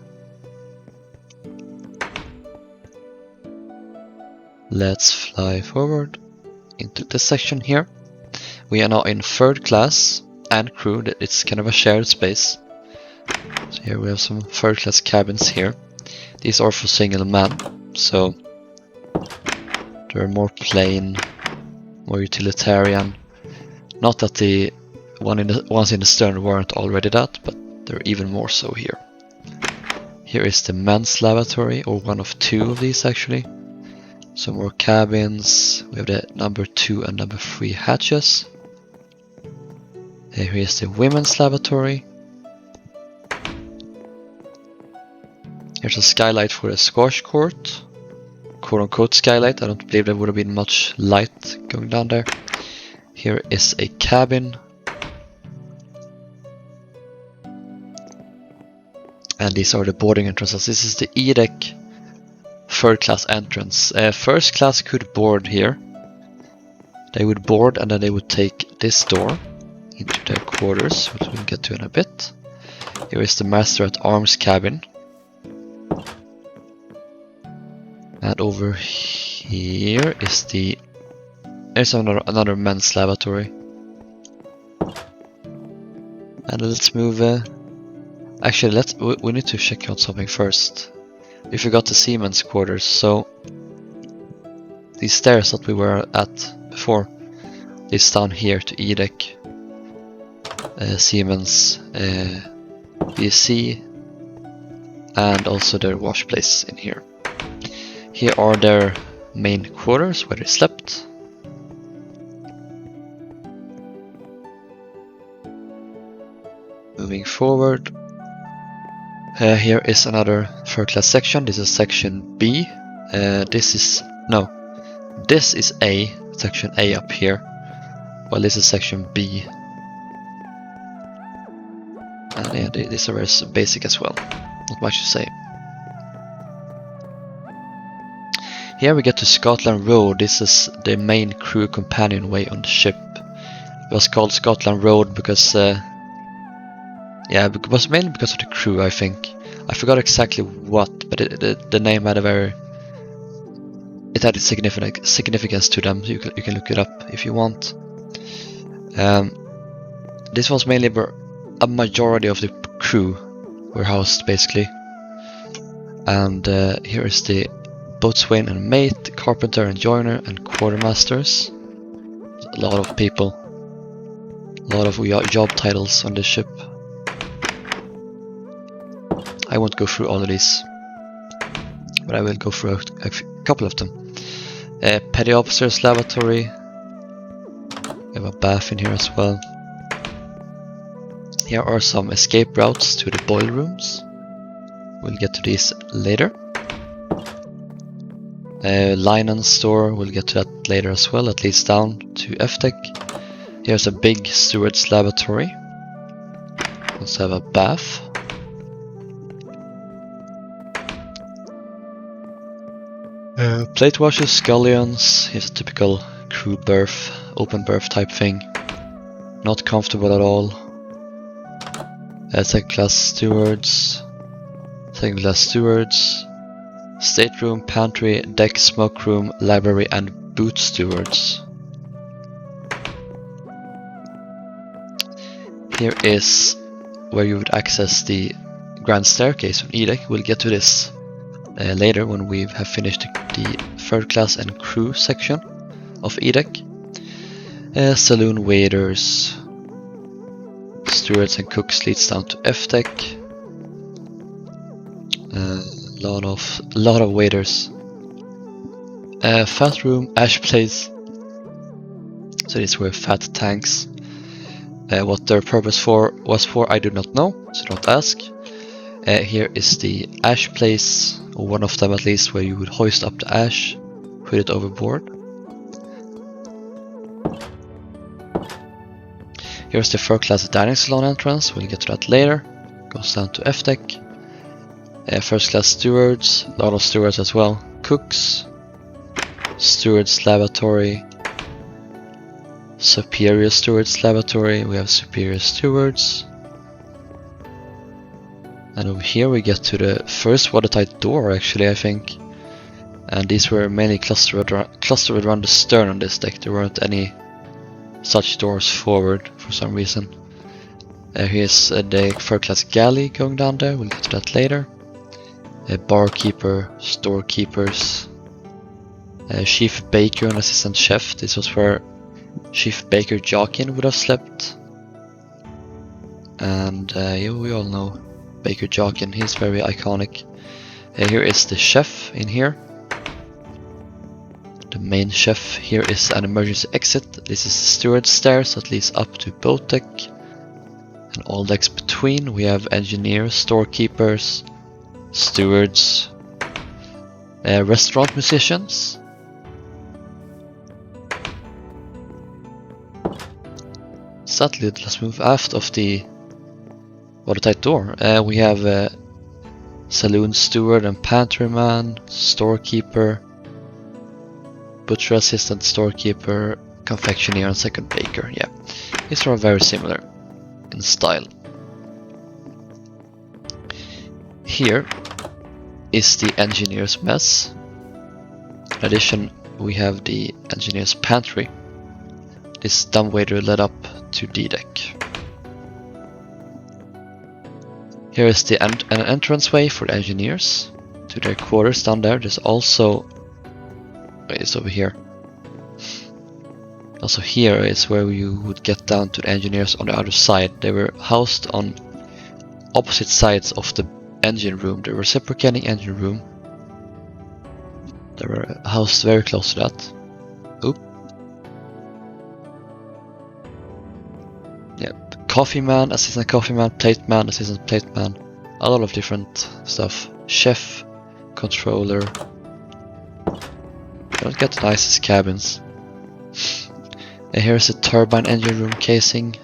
Let's fly forward into this section here. We are now in 3rd class and crew. It's kind of a shared space. So here we have some 3rd class cabins here. These are for single men, so they're more plain, more utilitarian. Not that the ones in the stern weren't already that, but they're even more so here. Here is the men's lavatory, or one of 2 of these actually. Some more cabins. We have the number 2 and number 3 hatches. Here is the women's lavatory. Here's a skylight for a squash court. Quote unquote skylight. I don't believe there would have been much light going down there. Here is a cabin. And these are the boarding entrances. This is the E-deck 3rd class entrance. 1st class could board here. They would board and then they would take this door into their quarters, which we'll get to in a bit. Here is the master at arms cabin. And over here is there's another men's lavatory. And let's move Actually, we need to check out something first. We forgot the seamen's quarters, so these stairs that we were at before is down here to E deck, seamen's BC, and also their wash place in here. Here are their main quarters where they slept. Moving forward, here is another third class section. This is section B. This is A, section A up here. Well, this is section B. And yeah, these are very basic as well. Not much to say. Here we get to Scotland Road. This is the main crew companionway on the ship. It was called Scotland Road because it was mainly because of the crew, I think. I forgot exactly what, but the name had a significance to them. You can look it up if you want. This was mainly where a majority of the crew were housed, basically. And here is the boatswain and mate, carpenter and joiner, and quartermasters. A lot of people, a lot of job titles on this ship. I won't go through all of these, but I will go through a couple of them. Petty officer's lavatory. We have a bath in here as well. Here are some escape routes to the boil rooms. We'll get to these later. Linen store, we'll get to that later as well, at least down to F deck. Here's a big steward's lavatory. Also have a bath. Plate washers, scullions. Here's a typical crew berth, open berth type thing. Not comfortable at all. Second class stewards. Stateroom, pantry, deck, smoke room, library, and boot stewards. Here is where you would access the grand staircase on E deck. We'll get to this later when we have finished the third class and crew section of E deck. Saloon waiters, stewards and cooks leads down to F deck. Lot of waiters. Fat room, ash place. So these were fat tanks. What their purpose was for, I do not know, so don't ask. Here is the ash place, or one of them at least, where you would hoist up the ash, put it overboard. Here's the third class dining salon entrance. We'll get to that later. Goes down to F deck. First class stewards, a lot of stewards as well. Cooks, stewards lavatory, superior stewards lavatory. We have superior stewards. And over here we get to the first watertight door, actually, I think. And these were mainly clustered around the stern on this deck. There weren't any such doors forward for some reason. Here's the third class galley going down there. We'll get to that later. A barkeeper, storekeepers, chief baker and assistant chef. This was where Chief Baker Jokin would have slept. And yeah, we all know Baker Jokin, he's very iconic. Here is the chef in here. The main chef. Here is an emergency exit. This is the steward stairs that leads up to boat deck. And all decks between we have engineers, storekeepers, stewards, restaurant musicians. Sadly, let's move aft of the watertight door. We have saloon steward and pantryman, storekeeper, butcher assistant, storekeeper, confectioner, and second baker. Yeah, these are very similar in style. Here is the engineer's mess. In addition, we have the engineer's pantry. This dumbwaiter led up to D deck. Here is the an entranceway for the engineers to their quarters down there. There's also... it's over here. Also here is where you would get down to the engineers on the other side. They were housed on opposite sides of the engine room. The reciprocating engine room. They were housed very close to that. Oop. Yep. Coffee man, assistant coffee man, plate man, assistant plate man. A lot of different stuff. Chef, controller. Don't get the nicest cabins. And here's the turbine engine room casing.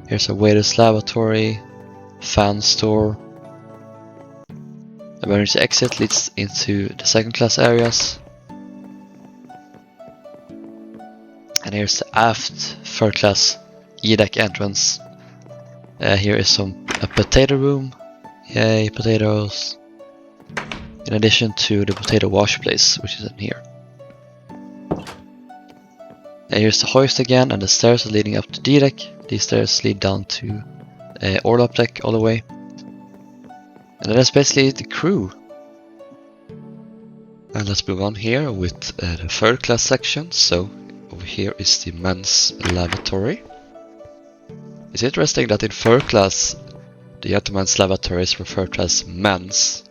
Here's a waiter's lavatory, fan store. Emergency exit leads into the second class areas. And here's the aft third class E-deck entrance. Here is a potato room. Yay, potatoes. In addition to the potato wash place, which is in here. And here's the hoist again, and the stairs are leading up to D-deck. These stairs lead down to orlop deck all the way. And that's basically the crew. And let's move on here with the third class section. So over here is the men's lavatory. It's interesting that in third class the gentleman's lavatory is referred to as men's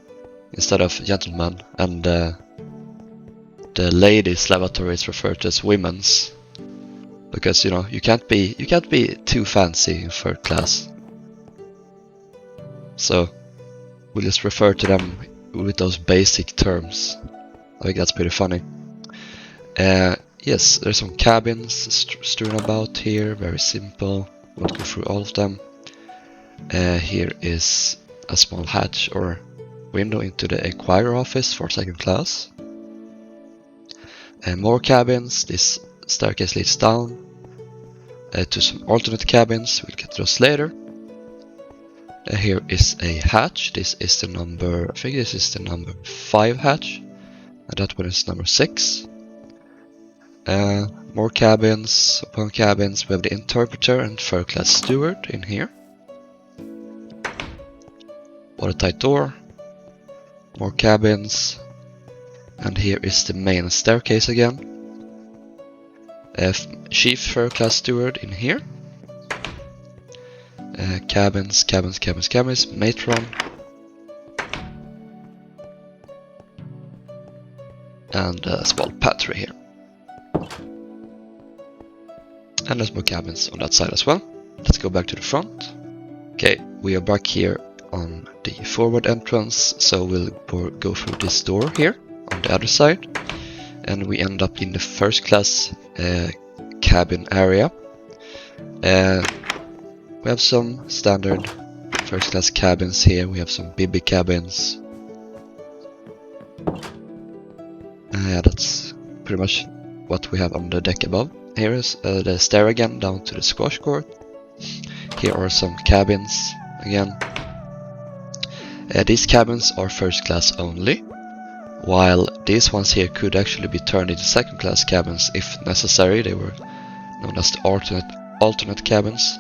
instead of gentlemen, and the ladies' lavatory is referred to as women's. Because you know you can't be too fancy in third class. So we'll just refer to them with those basic terms. I think that's pretty funny. Yes, there's some cabins strewn about here, very simple. Won't go through all of them. Here is a small hatch or window into the Enquirer office for second class. More cabins. This staircase leads down to some alternate cabins. We'll get to those later. Here is a hatch. This is the number, I think this is the number 5 hatch, and that one is number 6. More cabins. Upon cabins, we have the interpreter and third class steward in here. Watertight door. More cabins. And here is the main staircase again. Chief third class steward in here. Cabins, matron. And a small pantry here. And there's more cabins on that side as well. Let's go back to the front. Okay, we are back here on the forward entrance, so we'll go through this door here on the other side, and we end up in the first class cabin area. We have some standard first class cabins here. We have some BB cabins. Yeah, that's pretty much what we have on the deck above. Here is the stair again down to the squash court. Here are some cabins again. These cabins are first class only, while these ones here could actually be turned into second class cabins if necessary. They were known as the alternate cabins.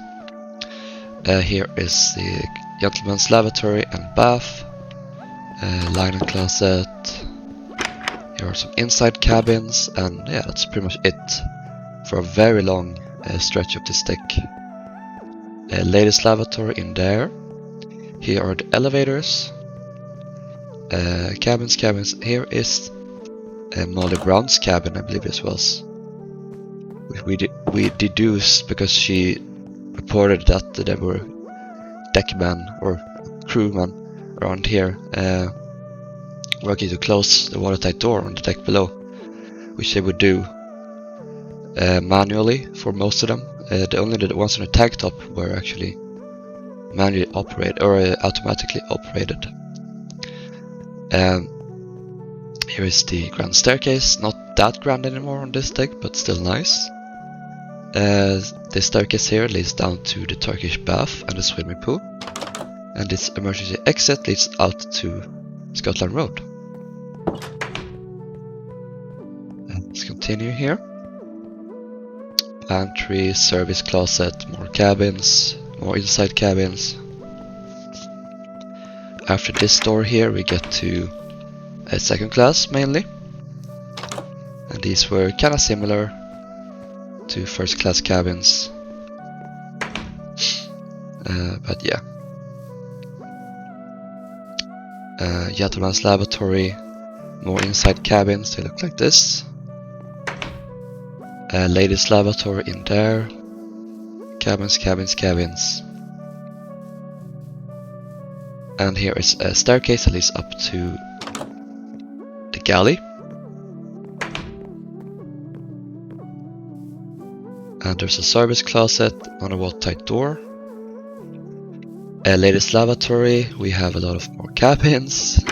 Here is the gentleman's lavatory and bath, linen closet. Here are some inside cabins, and yeah, that's pretty much it for a very long stretch of this deck. Ladies' lavatory in there. Here are the elevators. Cabins. Here is Molly Brown's cabin, I believe this was. We deduced because she reported that there were deckmen or crewmen around here working to close the watertight door on the deck below, which they would do manually for most of them. Only the ones on the tag top were actually manually operated or automatically operated. Here is the grand staircase, not that grand anymore on this deck, but still nice. This staircase here leads down to the Turkish bath and the swimming pool, and this emergency exit leads out to Scotland Road. Let's continue here. Pantry, service closet, more cabins, more inside cabins. After this door here we get to a second class mainly, and these were kinda similar to first class cabins, but yeah. Gentleman's laboratory, more inside cabins, they look like this. Ladies' lavatory in there. Cabins, cabins, cabins. And here is a staircase that leads up to the galley. And there's a service closet on a watertight door. A ladies' lavatory, we have a lot of more cabins.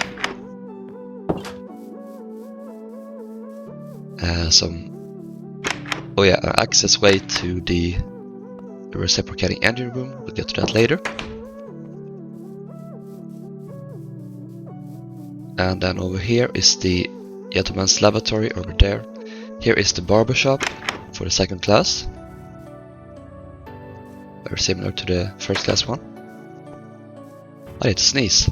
An access way to the reciprocating engine room. We'll get to that later. And then over here is the gentleman's lavatory over there. Here is the barbershop for the second class. Very similar to the first class one. I need to sneeze.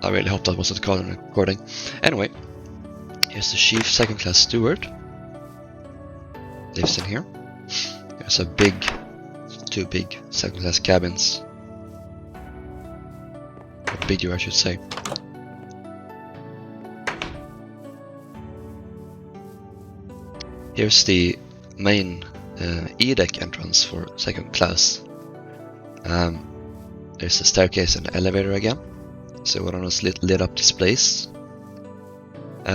I really hope that wasn't caught in recording. Anyway, here's the chief second class steward. Lives in here. There's two big second class cabins. Or bigger, I should say. Here's the main E-deck entrance for second class. There's a staircase and an elevator again, so one of those lit up displays.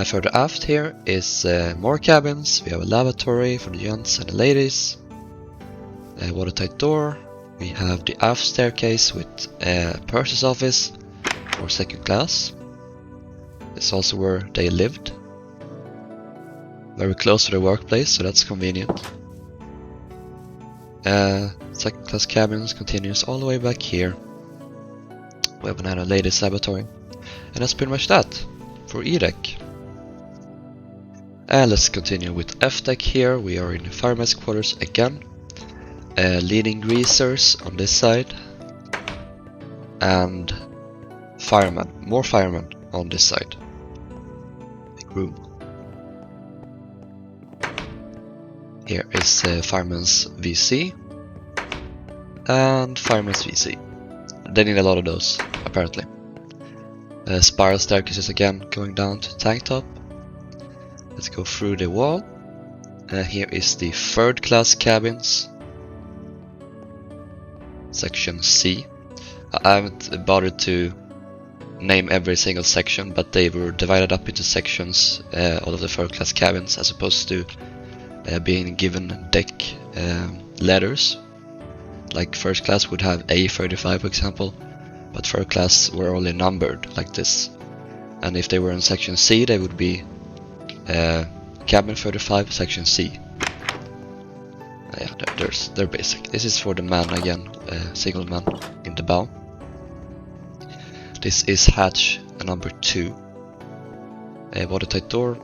Further aft here is more cabins. We have a lavatory for the gents and the ladies, a watertight door. We have the aft staircase with a purser's office for second class. It's also where they lived. Very close to the workplace, so that's convenient. Second class cabins continues all the way back here. We have another ladies' laboratory. And that's pretty much that for E-deck. Let's continue with F-deck here. We are in the fireman's quarters again. Leading greasers on this side. And more firemen on this side. Big room. Here is fireman's VC. And fireman's VC. They need a lot of those, apparently. Spiral staircases again, going down to tank top. Let's go through the wall. Here is the third class cabins. Section C. I haven't bothered to name every single section, but they were divided up into sections, all of the third class cabins, as opposed to being given deck letters. Like first class would have A35 for example, but third class were only numbered like this. And if they were in section C, they would be cabin 35, section C. Yeah, they're basic. This is for the man again, single man in the bow. This is hatch number 2. A watertight door,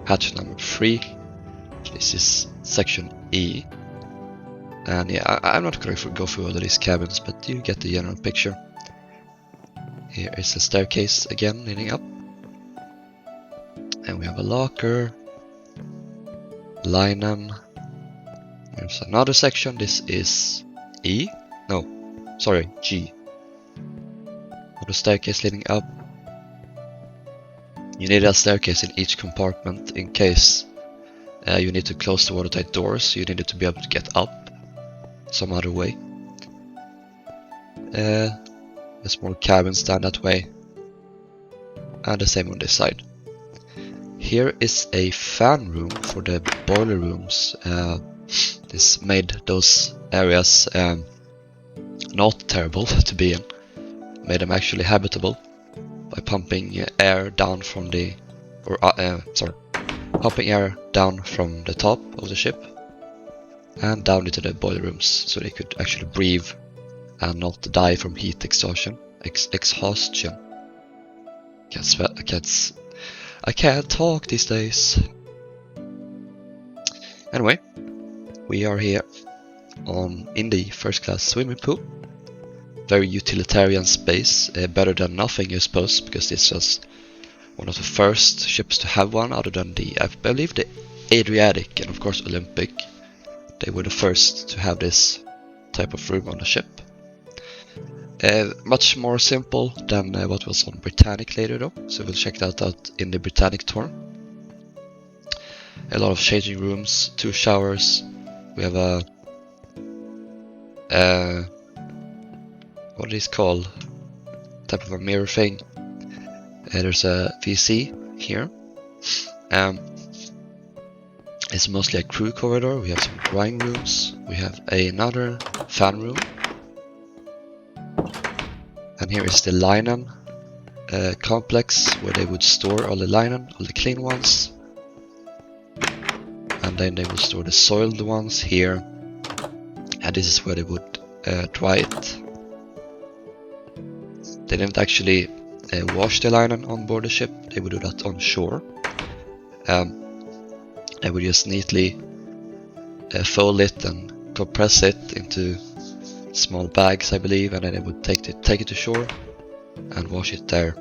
hatch number 3. This is section E. And yeah, I'm not going to go through all of these cabins, but you get the general picture. Here is a staircase again leading up. And we have a locker. Linen. There's another section. This is E. No, sorry, G. Another staircase leading up. You need a staircase in each compartment in case you need to close the watertight doors. You need it to be able to get up some other way. There's more cabins down that way. And the same on this side. Here is a fan room for the boiler rooms. This made those areas not terrible to be in. Made them actually habitable by pumping air down from the, pumping air down from the top of the ship and down into the boiler rooms, so they could actually breathe and not die from heat exhaustion. Exhaustion. I can't talk these days. Anyway, We are here in the first class swimming pool. Very utilitarian space, better than nothing I suppose, because this was one of the first ships to have one, other than I believe the Adriatic and of course Olympic. They were the first to have this type of room on the ship. Much more simple than what was on Britannic later though, so we'll check that out in the Britannic tour. A lot of changing rooms, 2 showers. We have a what is called, type of a mirror thing. There's a VC here. It's mostly a crew corridor. We have some drying rooms. We have another fan room. And here is the linen complex, where they would store all the linen, all the clean ones. And then they would store the soiled ones here. And this is where they would dry it. They didn't actually wash the linen on board the ship, they would do that on shore. They would just neatly fold it and compress it into small bags, I believe, and then they would take it to shore and wash it there.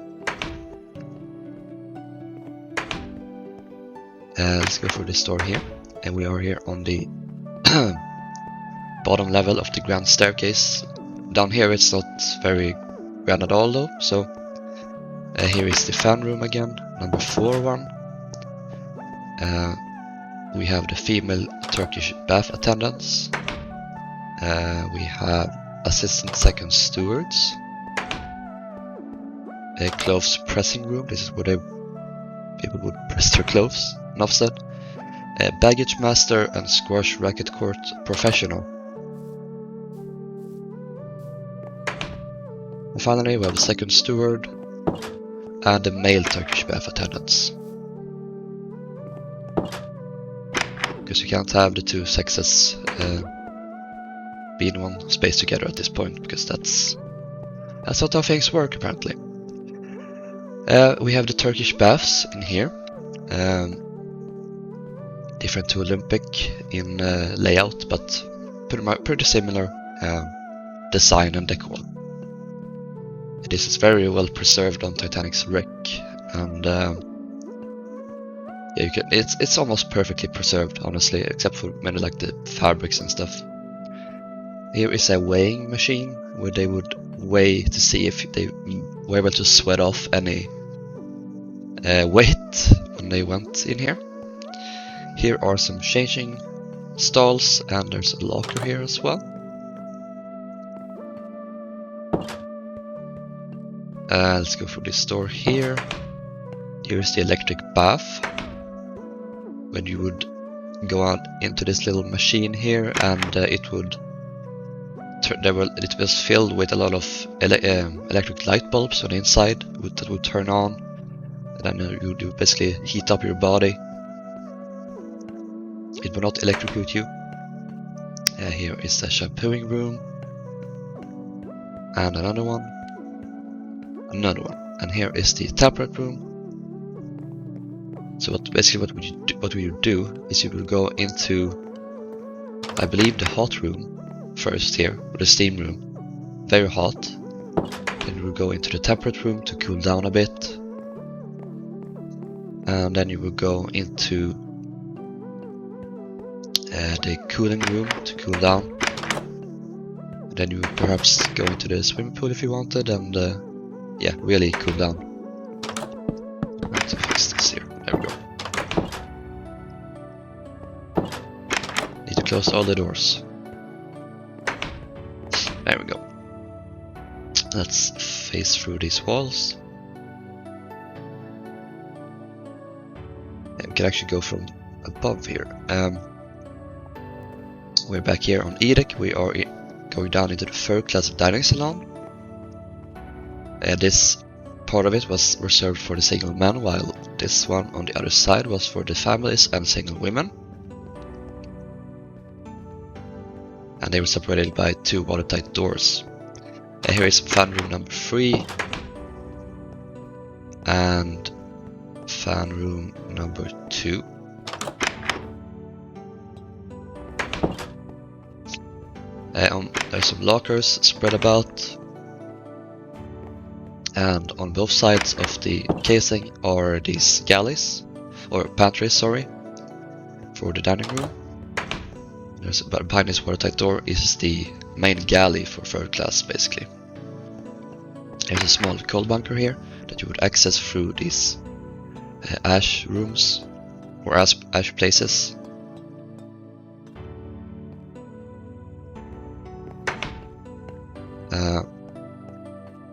Let's go through this door here, and we are here on the bottom level of the grand staircase. Down here it's not very grand at all though, so here is the fan room again, number 4 one. We have the female Turkish bath attendants. We have assistant second stewards. A clothes pressing room, this is where people would press their clothes, enough said. A baggage master and squash racket court professional. And finally we have a second steward and the male Turkish bath attendants. Because you can't have the 2 sexes be in one space together at this point, because that's not how things work apparently. We have the Turkish baths in here, different to Olympic in layout, but pretty similar design and decor. This is very well preserved on Titanic's wreck, and yeah, it's almost perfectly preserved, honestly, except for maybe like the fabrics and stuff. Here is a weighing machine where they would weigh to see if they were able to sweat off any weight when they went in here. Here are some changing stalls, and there's a locker here as well. Let's go through this door here. Here is the electric bath, when you would go out into this little machine here, and it was filled with a lot of electric light bulbs on the inside that would turn on, and then you would basically heat up your body. It would not electrocute you. Here is the shampooing room, and another one, and here is the temperate room. So what we would do is you would go into, I believe, the hot room first here, or the steam room, very hot. Then you would go into the temperate room to cool down a bit, and then you would go into the cooling room to cool down. And then you would perhaps go into the swimming pool if you wanted, and yeah, really cool down. Let's fix this here. There we go. Need to close all the doors. There we go. Let's face through these walls. And we can actually go from above here. We're back here on Edek. We are going down into the third class dining salon. This part of it was reserved for the single men, while this one on the other side was for the families and single women. And they were separated by 2 watertight doors. Here is fan room number 3 and fan room number 2. There's some lockers spread about, and on both sides of the casing are these galleys, or pantries, sorry, for the dining room. Behind this watertight door is the main galley for third class, basically. There's a small coal bunker here that you would access through these ash rooms, or ash places.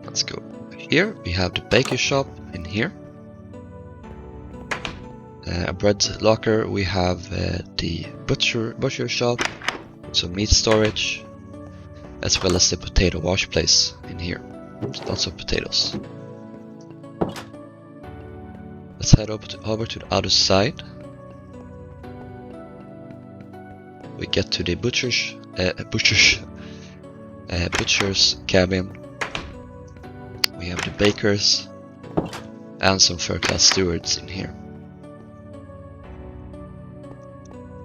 Let's go here. We have the baker shop in here. A bread locker. We have the butcher shop, some meat storage, as well as the potato wash place in here. Lots of potatoes. Let's head over to the other side. We get to the butcher's cabin. We have the bakers and some third class stewards in here.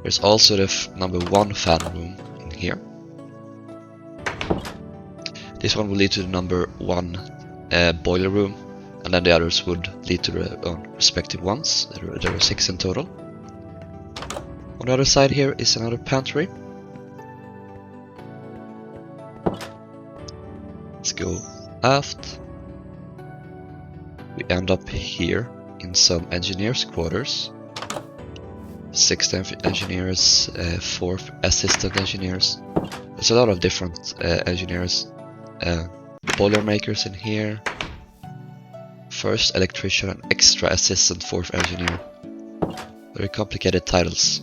There's also the number 1 fan room in here. This one will lead to the number 1 boiler room, and then the others would lead to their own respective ones. There are 6 in total. On the other side here is another pantry. Let's go aft. We end up here in some engineers' quarters. 6 engineers, 4 assistant engineers. There's a lot of different engineers. Boiler makers in here. First electrician and extra assistant 4th engineer. Very complicated titles.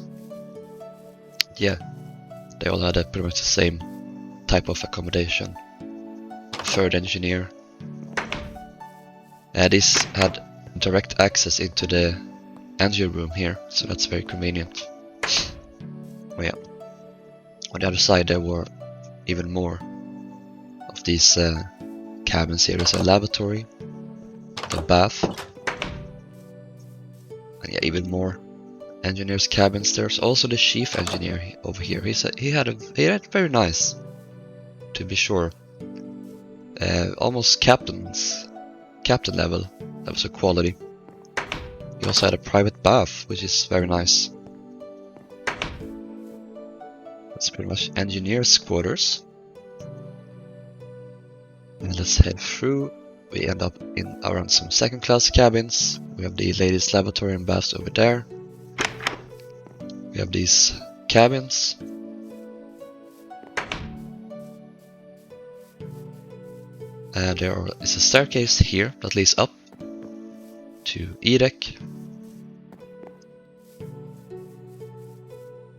Yeah, they all had pretty much the same type of accommodation. 3rd engineer. This had direct access into the engine room here, so that's very convenient. Oh yeah. On the other side there were even more of these cabins here. There's a lavatory, the bath, and yeah, even more engineers' cabins. There's also the chief engineer over here. He had very nice, to be sure. Almost captain level. That was a quality. He also had a private bath, which is very nice. That's pretty much engineers' quarters. And let's head through. We end up in around some 2nd class cabins. We have the ladies' lavatory and baths over there. We have these cabins. And there is a staircase here that leads up to E-deck.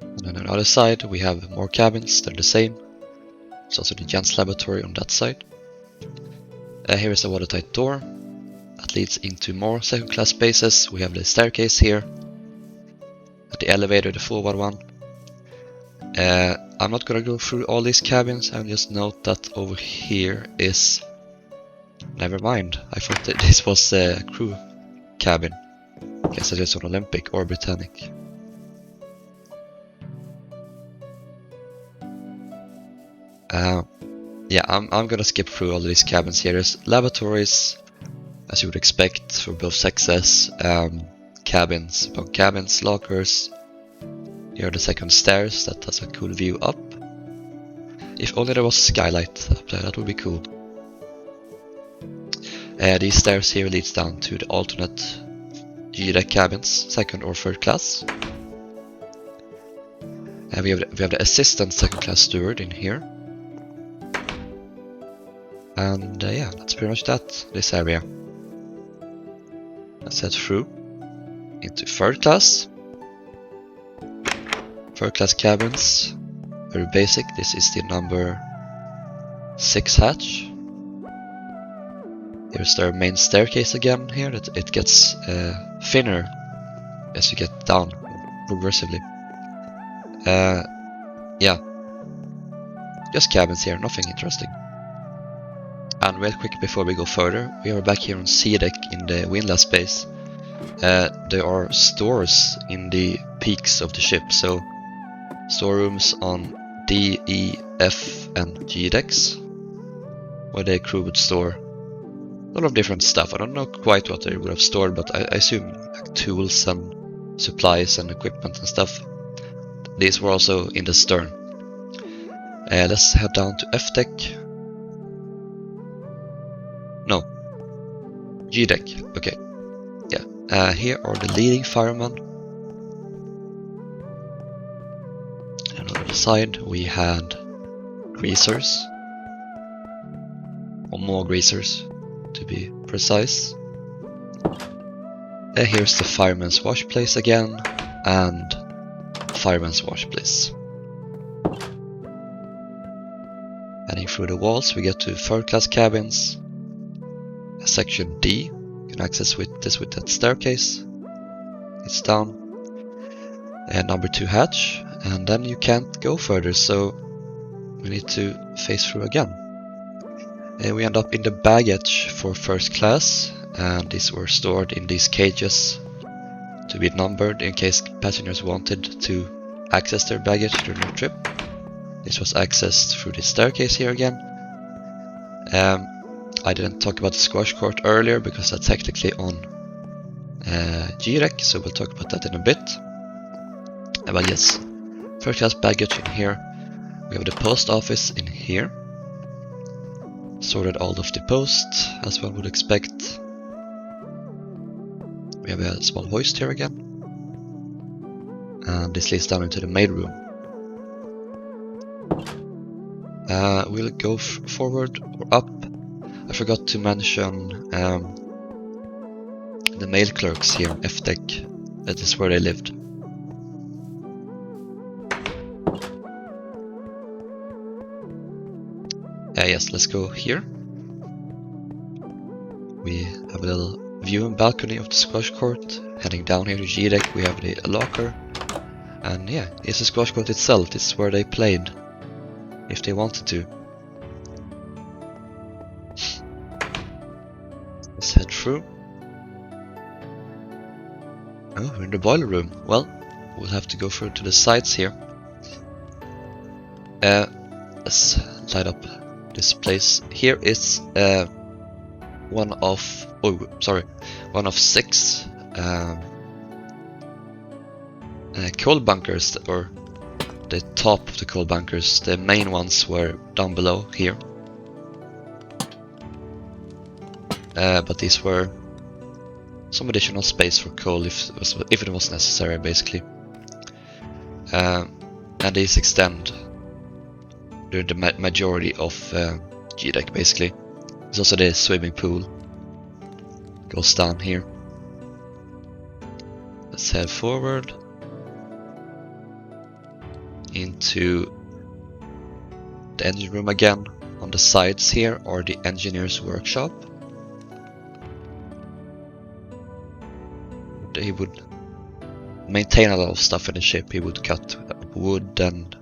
And then on the other side we have more cabins. They're the same. There's also the gents' lavatory on that side. Here is a watertight door that leads into more 2nd class spaces. We have the staircase here. At the elevator, the forward one. I'm not gonna go through all these cabins, and just note that over here is... Never mind, I thought that this was a crew cabin. Guess it is an Olympic or Britannic. Yeah, I'm gonna skip through all of these cabins here. There's lavatories, as you would expect, for both sexes. Cabins, bunk cabins, lockers. Here are the 2nd stairs that has a cool view up. If only there was skylight up there, that would be cool. These stairs here leads down to the alternate G-deck cabins, 2nd or 3rd class. We have the assistant 2nd class steward in here. And yeah, that's pretty much that, this area. Let's head through into 3rd class. 3rd class cabins, very basic. This is the number 6 hatch. Here's their main staircase again here. That it gets thinner as you get down progressively. Yeah, just cabins here, nothing interesting. And real quick before we go further, we are back here on C-deck in the windlass space. There are stores in the peaks of the ship, so storerooms on D, E, F, and G decks, where the crew would store a lot of different stuff. I don't know quite what they would have stored, but I assume like tools and supplies and equipment and stuff. These were also in the stern. Let's head down to F deck. No, G deck. Okay, yeah. Here are the leading firemen. And on the side we had greasers, or more greasers to be precise. Here's the fireman's wash place again, and fireman's wash place. Heading through the walls we get to third class cabins. Section D, you can access this with that staircase. It's down. Number 2 hatch, and then you can't go further, so we need to phase through again. We end up in the baggage for first class, and these were stored in these cages to be numbered in case passengers wanted to access their baggage during their trip. This was accessed through the staircase here again. I didn't talk about the squash court earlier because that's technically on G deck, so we'll talk about that in a bit. But yes, first class baggage in here. We have the post office in here. Sorted all of the posts, as one would expect. We have a small hoist here again. And this leads down into the mail room. We'll go forward or up. I forgot to mention the mail clerks here on F deck. That is where they lived. Yes, let's go here. We have a little viewing balcony of the squash court. Heading down here to G deck we have the locker. And yeah, it's the squash court itself. This is where they played, if they wanted to. Let's head through. Oh, we're in the boiler room. Well, we'll have to go through to the sides here. Let's light up this place. Here is one of 6 coal bunkers, or the top of the coal bunkers. The main ones were down below here, but these were some additional space for coal if it was necessary, basically. And these extend during the majority of G deck, basically. There's also the swimming pool. Goes down here. Let's head forward into the engine room again. On the sides here are the engineer's workshop. He would maintain a lot of stuff in the ship. He would cut wood and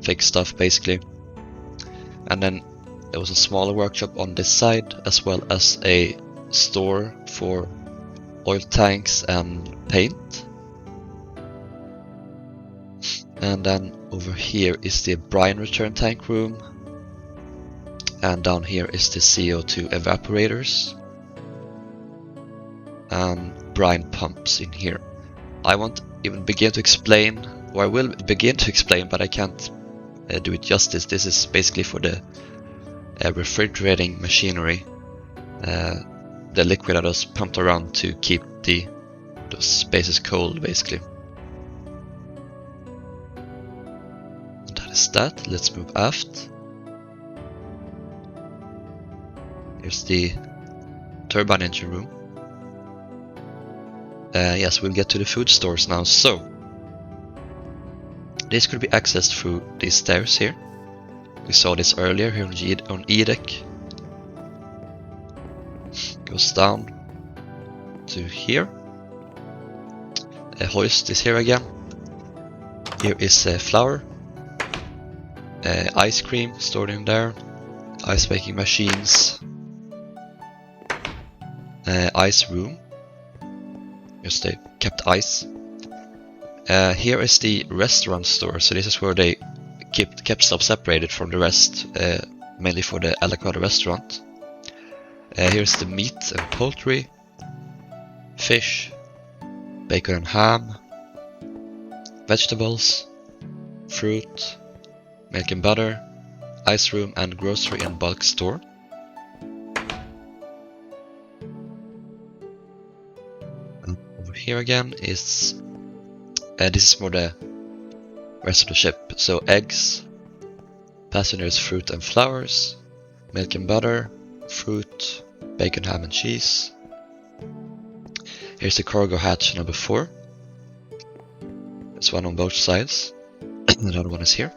fix stuff, basically. And then there was a smaller workshop on this side, as well as a store for oil tanks and paint. And then over here is the brine return tank room, and down here is the CO2 evaporators and brine pumps in here. I won't even begin to explain, or I will begin to explain, but I can't do it justice. This is basically for the refrigerating machinery, the liquid that is pumped around to keep those spaces cold, basically. And that is that. Let's move aft. Here's the turbine engine room. Yes, we'll get to the food stores now. So this could be accessed through these stairs here. We saw this earlier here on E deck. Goes down to here. A hoist is here again. Here is a flour, ice cream stored in there, ice making machines, ice room. Just they kept ice. Here is the restaurant store. So this is where they kept stuff separated from the rest, mainly for the a la carte restaurant. Here's the meat and poultry, fish, bacon and ham, vegetables, fruit, milk and butter, ice room, and grocery and bulk store. And over here again is this is more the rest of the ship. So eggs, passengers, fruit and flowers, milk and butter, fruit, bacon, ham and cheese. Here's the cargo hatch number 4. There's one on both sides. The other one is here.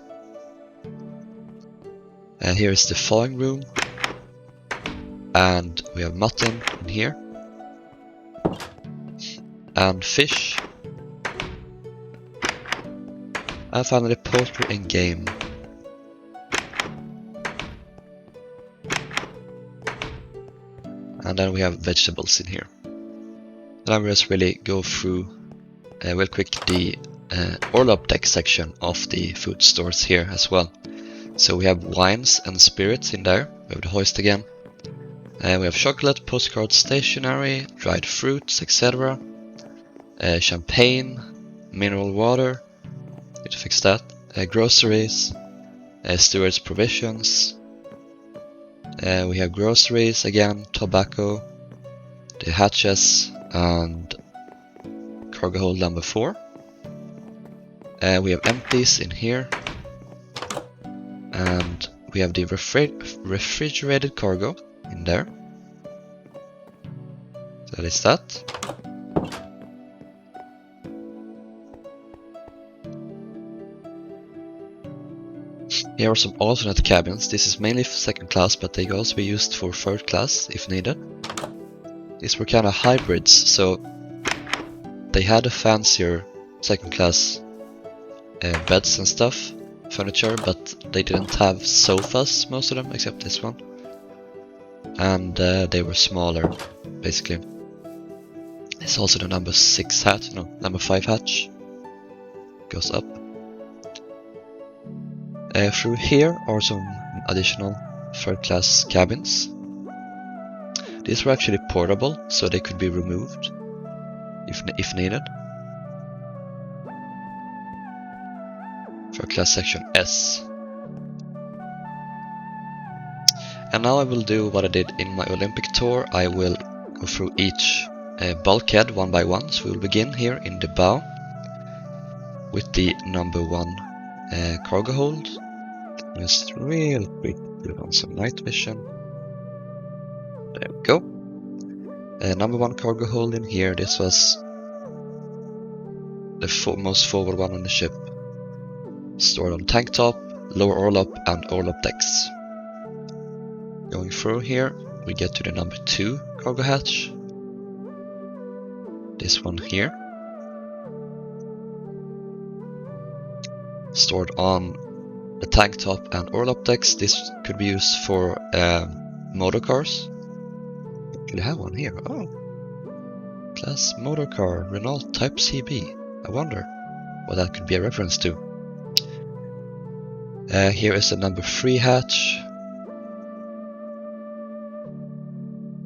And here is the thawing room. And we have mutton in here. And fish. And finally poultry and game. And then we have vegetables in here. Then I will just really go through real quick the orlop deck section of the food stores here as well. So we have wines and spirits in there. We have the hoist again. We have chocolate, postcards, stationery, dried fruits, etc. Champagne, mineral water. Need to fix that. Groceries, steward's provisions. We have groceries again, tobacco, the hatches, and cargo hold number 4. We have empties in here, and we have the refrigerated cargo in there. So that is that. Here are some alternate cabins. This is mainly for second class, but they can also be used for third class if needed. These were kind of hybrids, so they had a fancier second class beds and stuff, furniture, but they didn't have sofas, most of them, except this one. And they were smaller, basically. It's also the number 6 hatch, no, number 5 hatch. Goes up. Through here are some additional third class cabins. These were actually portable, so they could be removed if needed. Third class section S. And now I will do what I did in my Olympic tour. I will go through each bulkhead one by one. So we will begin here in the bow with the number 1 cargo hold. Just real quick put on some night vision. There we go. Number 1 cargo hold in here. This was the most forward one on the ship. Stored on tank top, lower orlop, and orlop decks. Going through here, we get to the number 2 cargo hatch. This one here. Stored on the tank top and orlop decks. This could be used for motor cars. Actually have one here. Oh, class motor car, Renault Type CB. I wonder what that could be a reference to. Here is the number 3 hatch.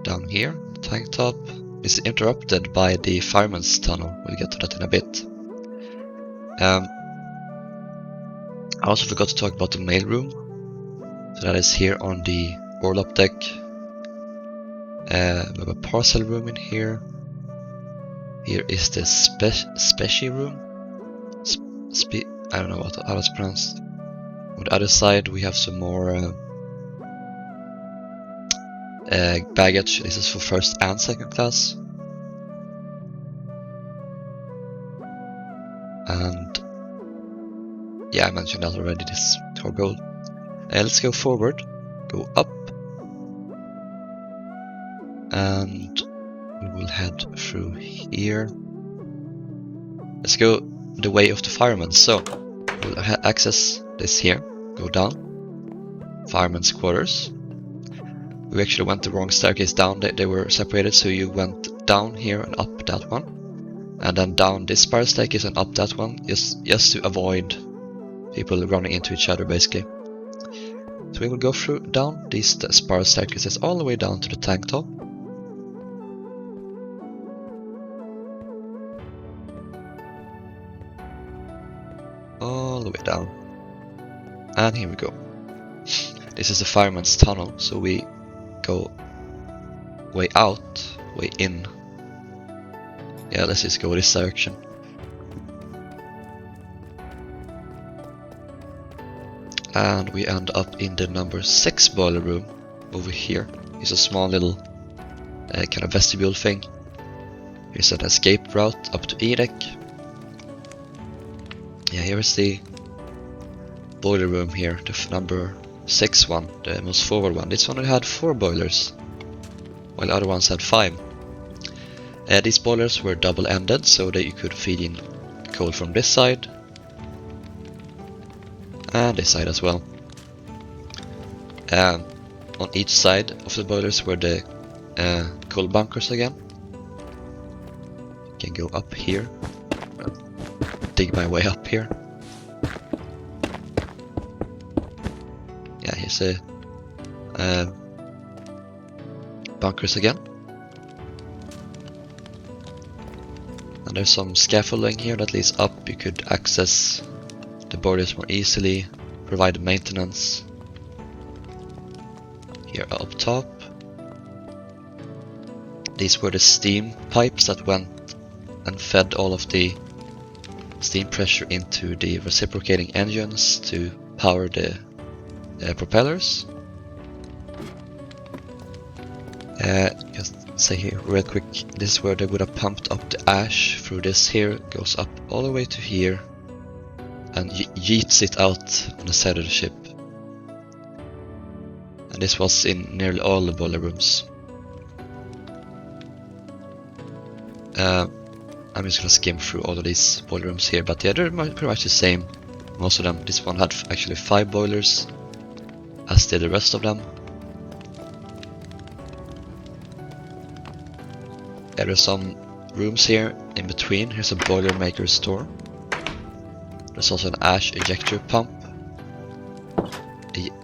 Down here, tank top is interrupted by the fireman's tunnel. We'll get to that in a bit. I also forgot to talk about the mail room. So that is here on the orlop deck. We have a parcel room in here. Here is the specie room. I don't know how it's pronounced. On the other side we have some more baggage. This is for first and second class. And yeah, I mentioned that already, this cargo. Let's go forward, go up, and we will head through here. Let's go the way of the firemen. So we'll access this here, go down, firemen's quarters. We actually went the wrong staircase down. They were separated, so you went down here and up that one, and then down this spiral staircase and up that one, just to avoid people running into each other basically. So we will go through down these spiral staircases all the way down to the tank top. All the way down. And here we go. This is the fireman's tunnel, so we go way out, way in. Yeah, let's just go this direction. And we end up in the number 6 boiler room over here. It's a small little kind of vestibule thing. Here's an escape route up to E deck. Yeah, here is the boiler room here, the number 6 one, the most forward one. This one had 4 boilers, while the other ones had 5. These boilers were double-ended, so that you could feed in coal from this side and this side as well. On each side of the boilers were the coal bunkers again. You can go up here, dig my way up here. Yeah, here's a bunkers again. And there's some scaffolding here that leads up. You could access the boilers more easily, provide maintenance. Here up top. These were the steam pipes that went and fed all of the steam pressure into the reciprocating engines to power the propellers. Just say here real quick, this is where they would have pumped up the ash through this here, goes up all the way to here and yeets it out on the side of the ship. And this was in nearly all the boiler rooms. I'm just gonna skim through all of these boiler rooms here, but yeah, they're pretty much the same, most of them. This one had actually 5 boilers, as did the rest of them. There are some rooms here in between. Here's a boilermaker's store. There's also an ash ejector pump.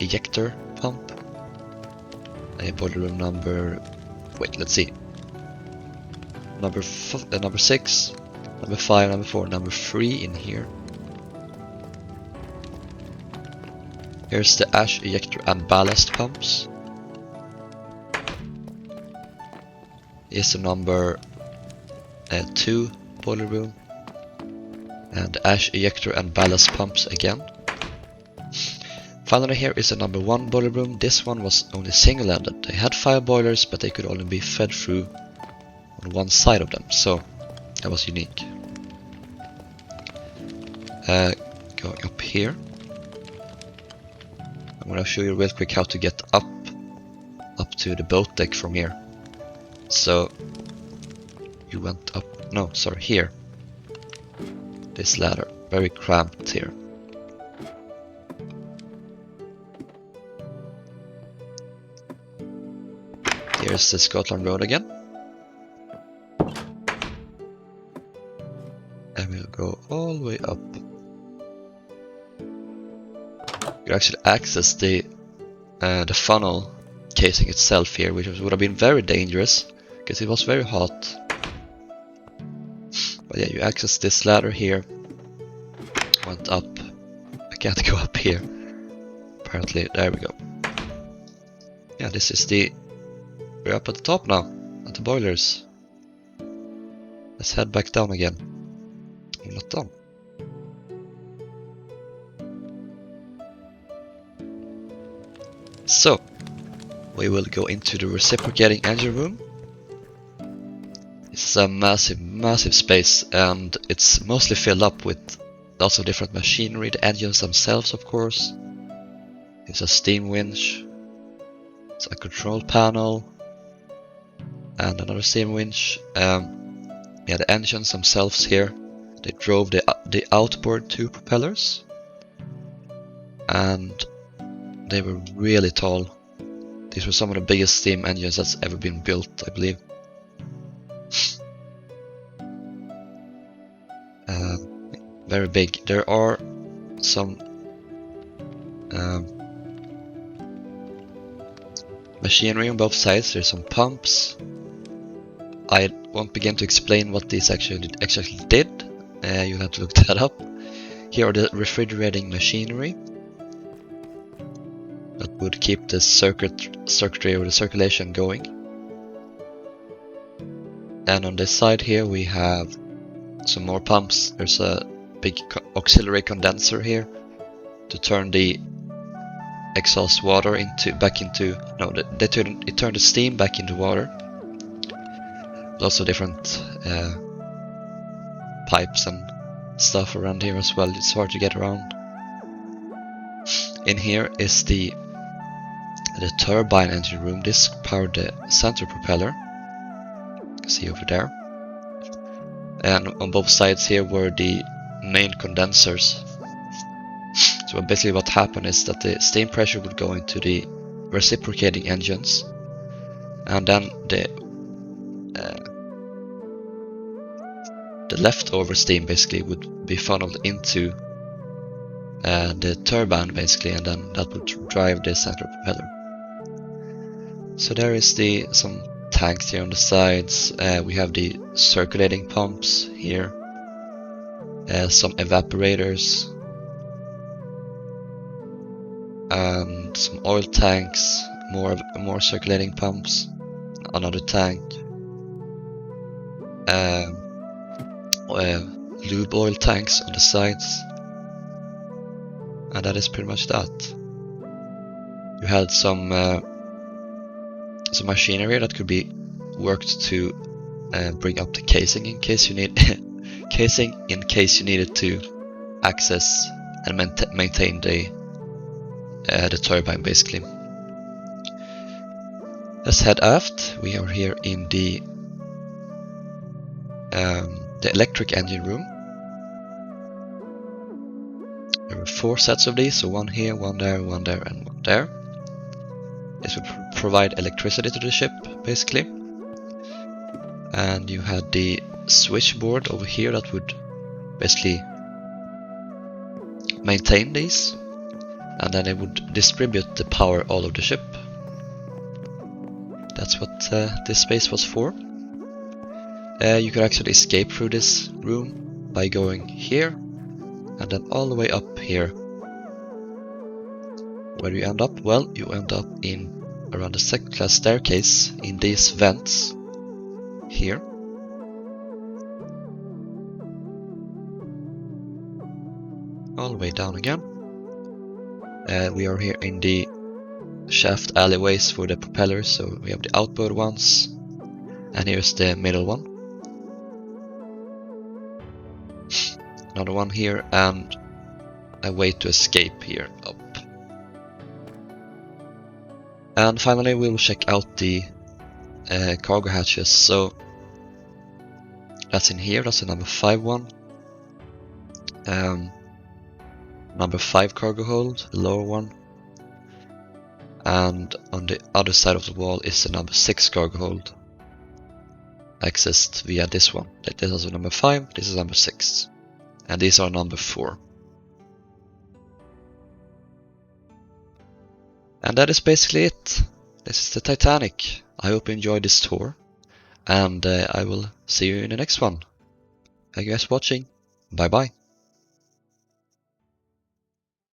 Ejector pump. A boiler room number... wait, let's see. Number 6, number 5, number 4, number 3 in here. Here's the ash ejector and ballast pumps. Here's the number 2 boiler room. And the ash ejector and ballast pumps again. Finally here is the number 1 boiler room. This one was only single-ended. They had 5 boilers, but they could only be fed through on one side of them, so that was unique. Going up here, I'm gonna show you real quick how to get up to the boat deck from here. So you went up, no, sorry, here. This ladder, very cramped here. Here's the Scotland Road again. And we'll go all the way up. You can actually access the funnel casing itself here, which would have been very dangerous because it was very hot. But yeah, you access this ladder here. Went up. I can't go up here. Apparently, there we go. Yeah, this is the... we're up at the top now, at the boilers. Let's head back down again. I'm not done. So, we will go into the reciprocating engine room. This is a massive space, and it's mostly filled up with lots of different machinery, the engines themselves of course. There's a steam winch, it's a control panel, and another steam winch. Yeah, the engines themselves here, they drove the outboard 2 propellers, and they were really tall. These were some of the biggest steam engines that's ever been built, I believe. Very big. There are some Machinery on both sides. There's some pumps. I won't begin to explain what these actually did. You'll have to look that up. Here are the refrigerating machinery that would keep the circuitry or the circulation going. And on this side here we have some more pumps. There's a big auxiliary condenser here to turn the exhaust water it turned the steam back into water. Lots of different pipes and stuff around here as well. It's hard to get around. In here is the turbine engine room. This powered the center propeller. You can see over there. And on both sides here were the main condensers. So basically what happened is that the steam pressure would go into the reciprocating engines, and then the leftover steam basically would be funneled into the turbine basically, and then that would drive the center propeller. So there is some tanks here on the sides. We have the circulating pumps here, some evaporators, and some oil tanks, more circulating pumps, another tank, lube oil tanks on the sides, and that is pretty much that. You had some machinery that could be worked to bring up the casing in case you need needed to access and maintain the turbine basically. Let's head aft. We are here in the electric engine room. There were 4 sets of these, so one here, one there, and one there. This would provide electricity to the ship basically. And you had the switchboard over here that would basically maintain these, and then it would distribute the power all over the ship. That's what this space was for. You could actually escape through this room by going here and then all the way up here. Where do you end up? Well, you end up around the second class staircase in these vents here. All the way down again. We are here in the shaft alleyways for the propellers, so we have the outboard ones, and here's the middle one. Another one here, and a way to escape here up. And finally we'll check out the cargo hatches. So that's in here, that's the number 5 one. Number 5 cargo hold, the lower one. And on the other side of the wall is the number 6 cargo hold, accessed via this one. This is number 5, this is number 6, and these are number 4. And that is basically it. This is the Titanic. I hope you enjoyed this tour, and I will see you in the next one. Thank you guys for watching. Bye bye.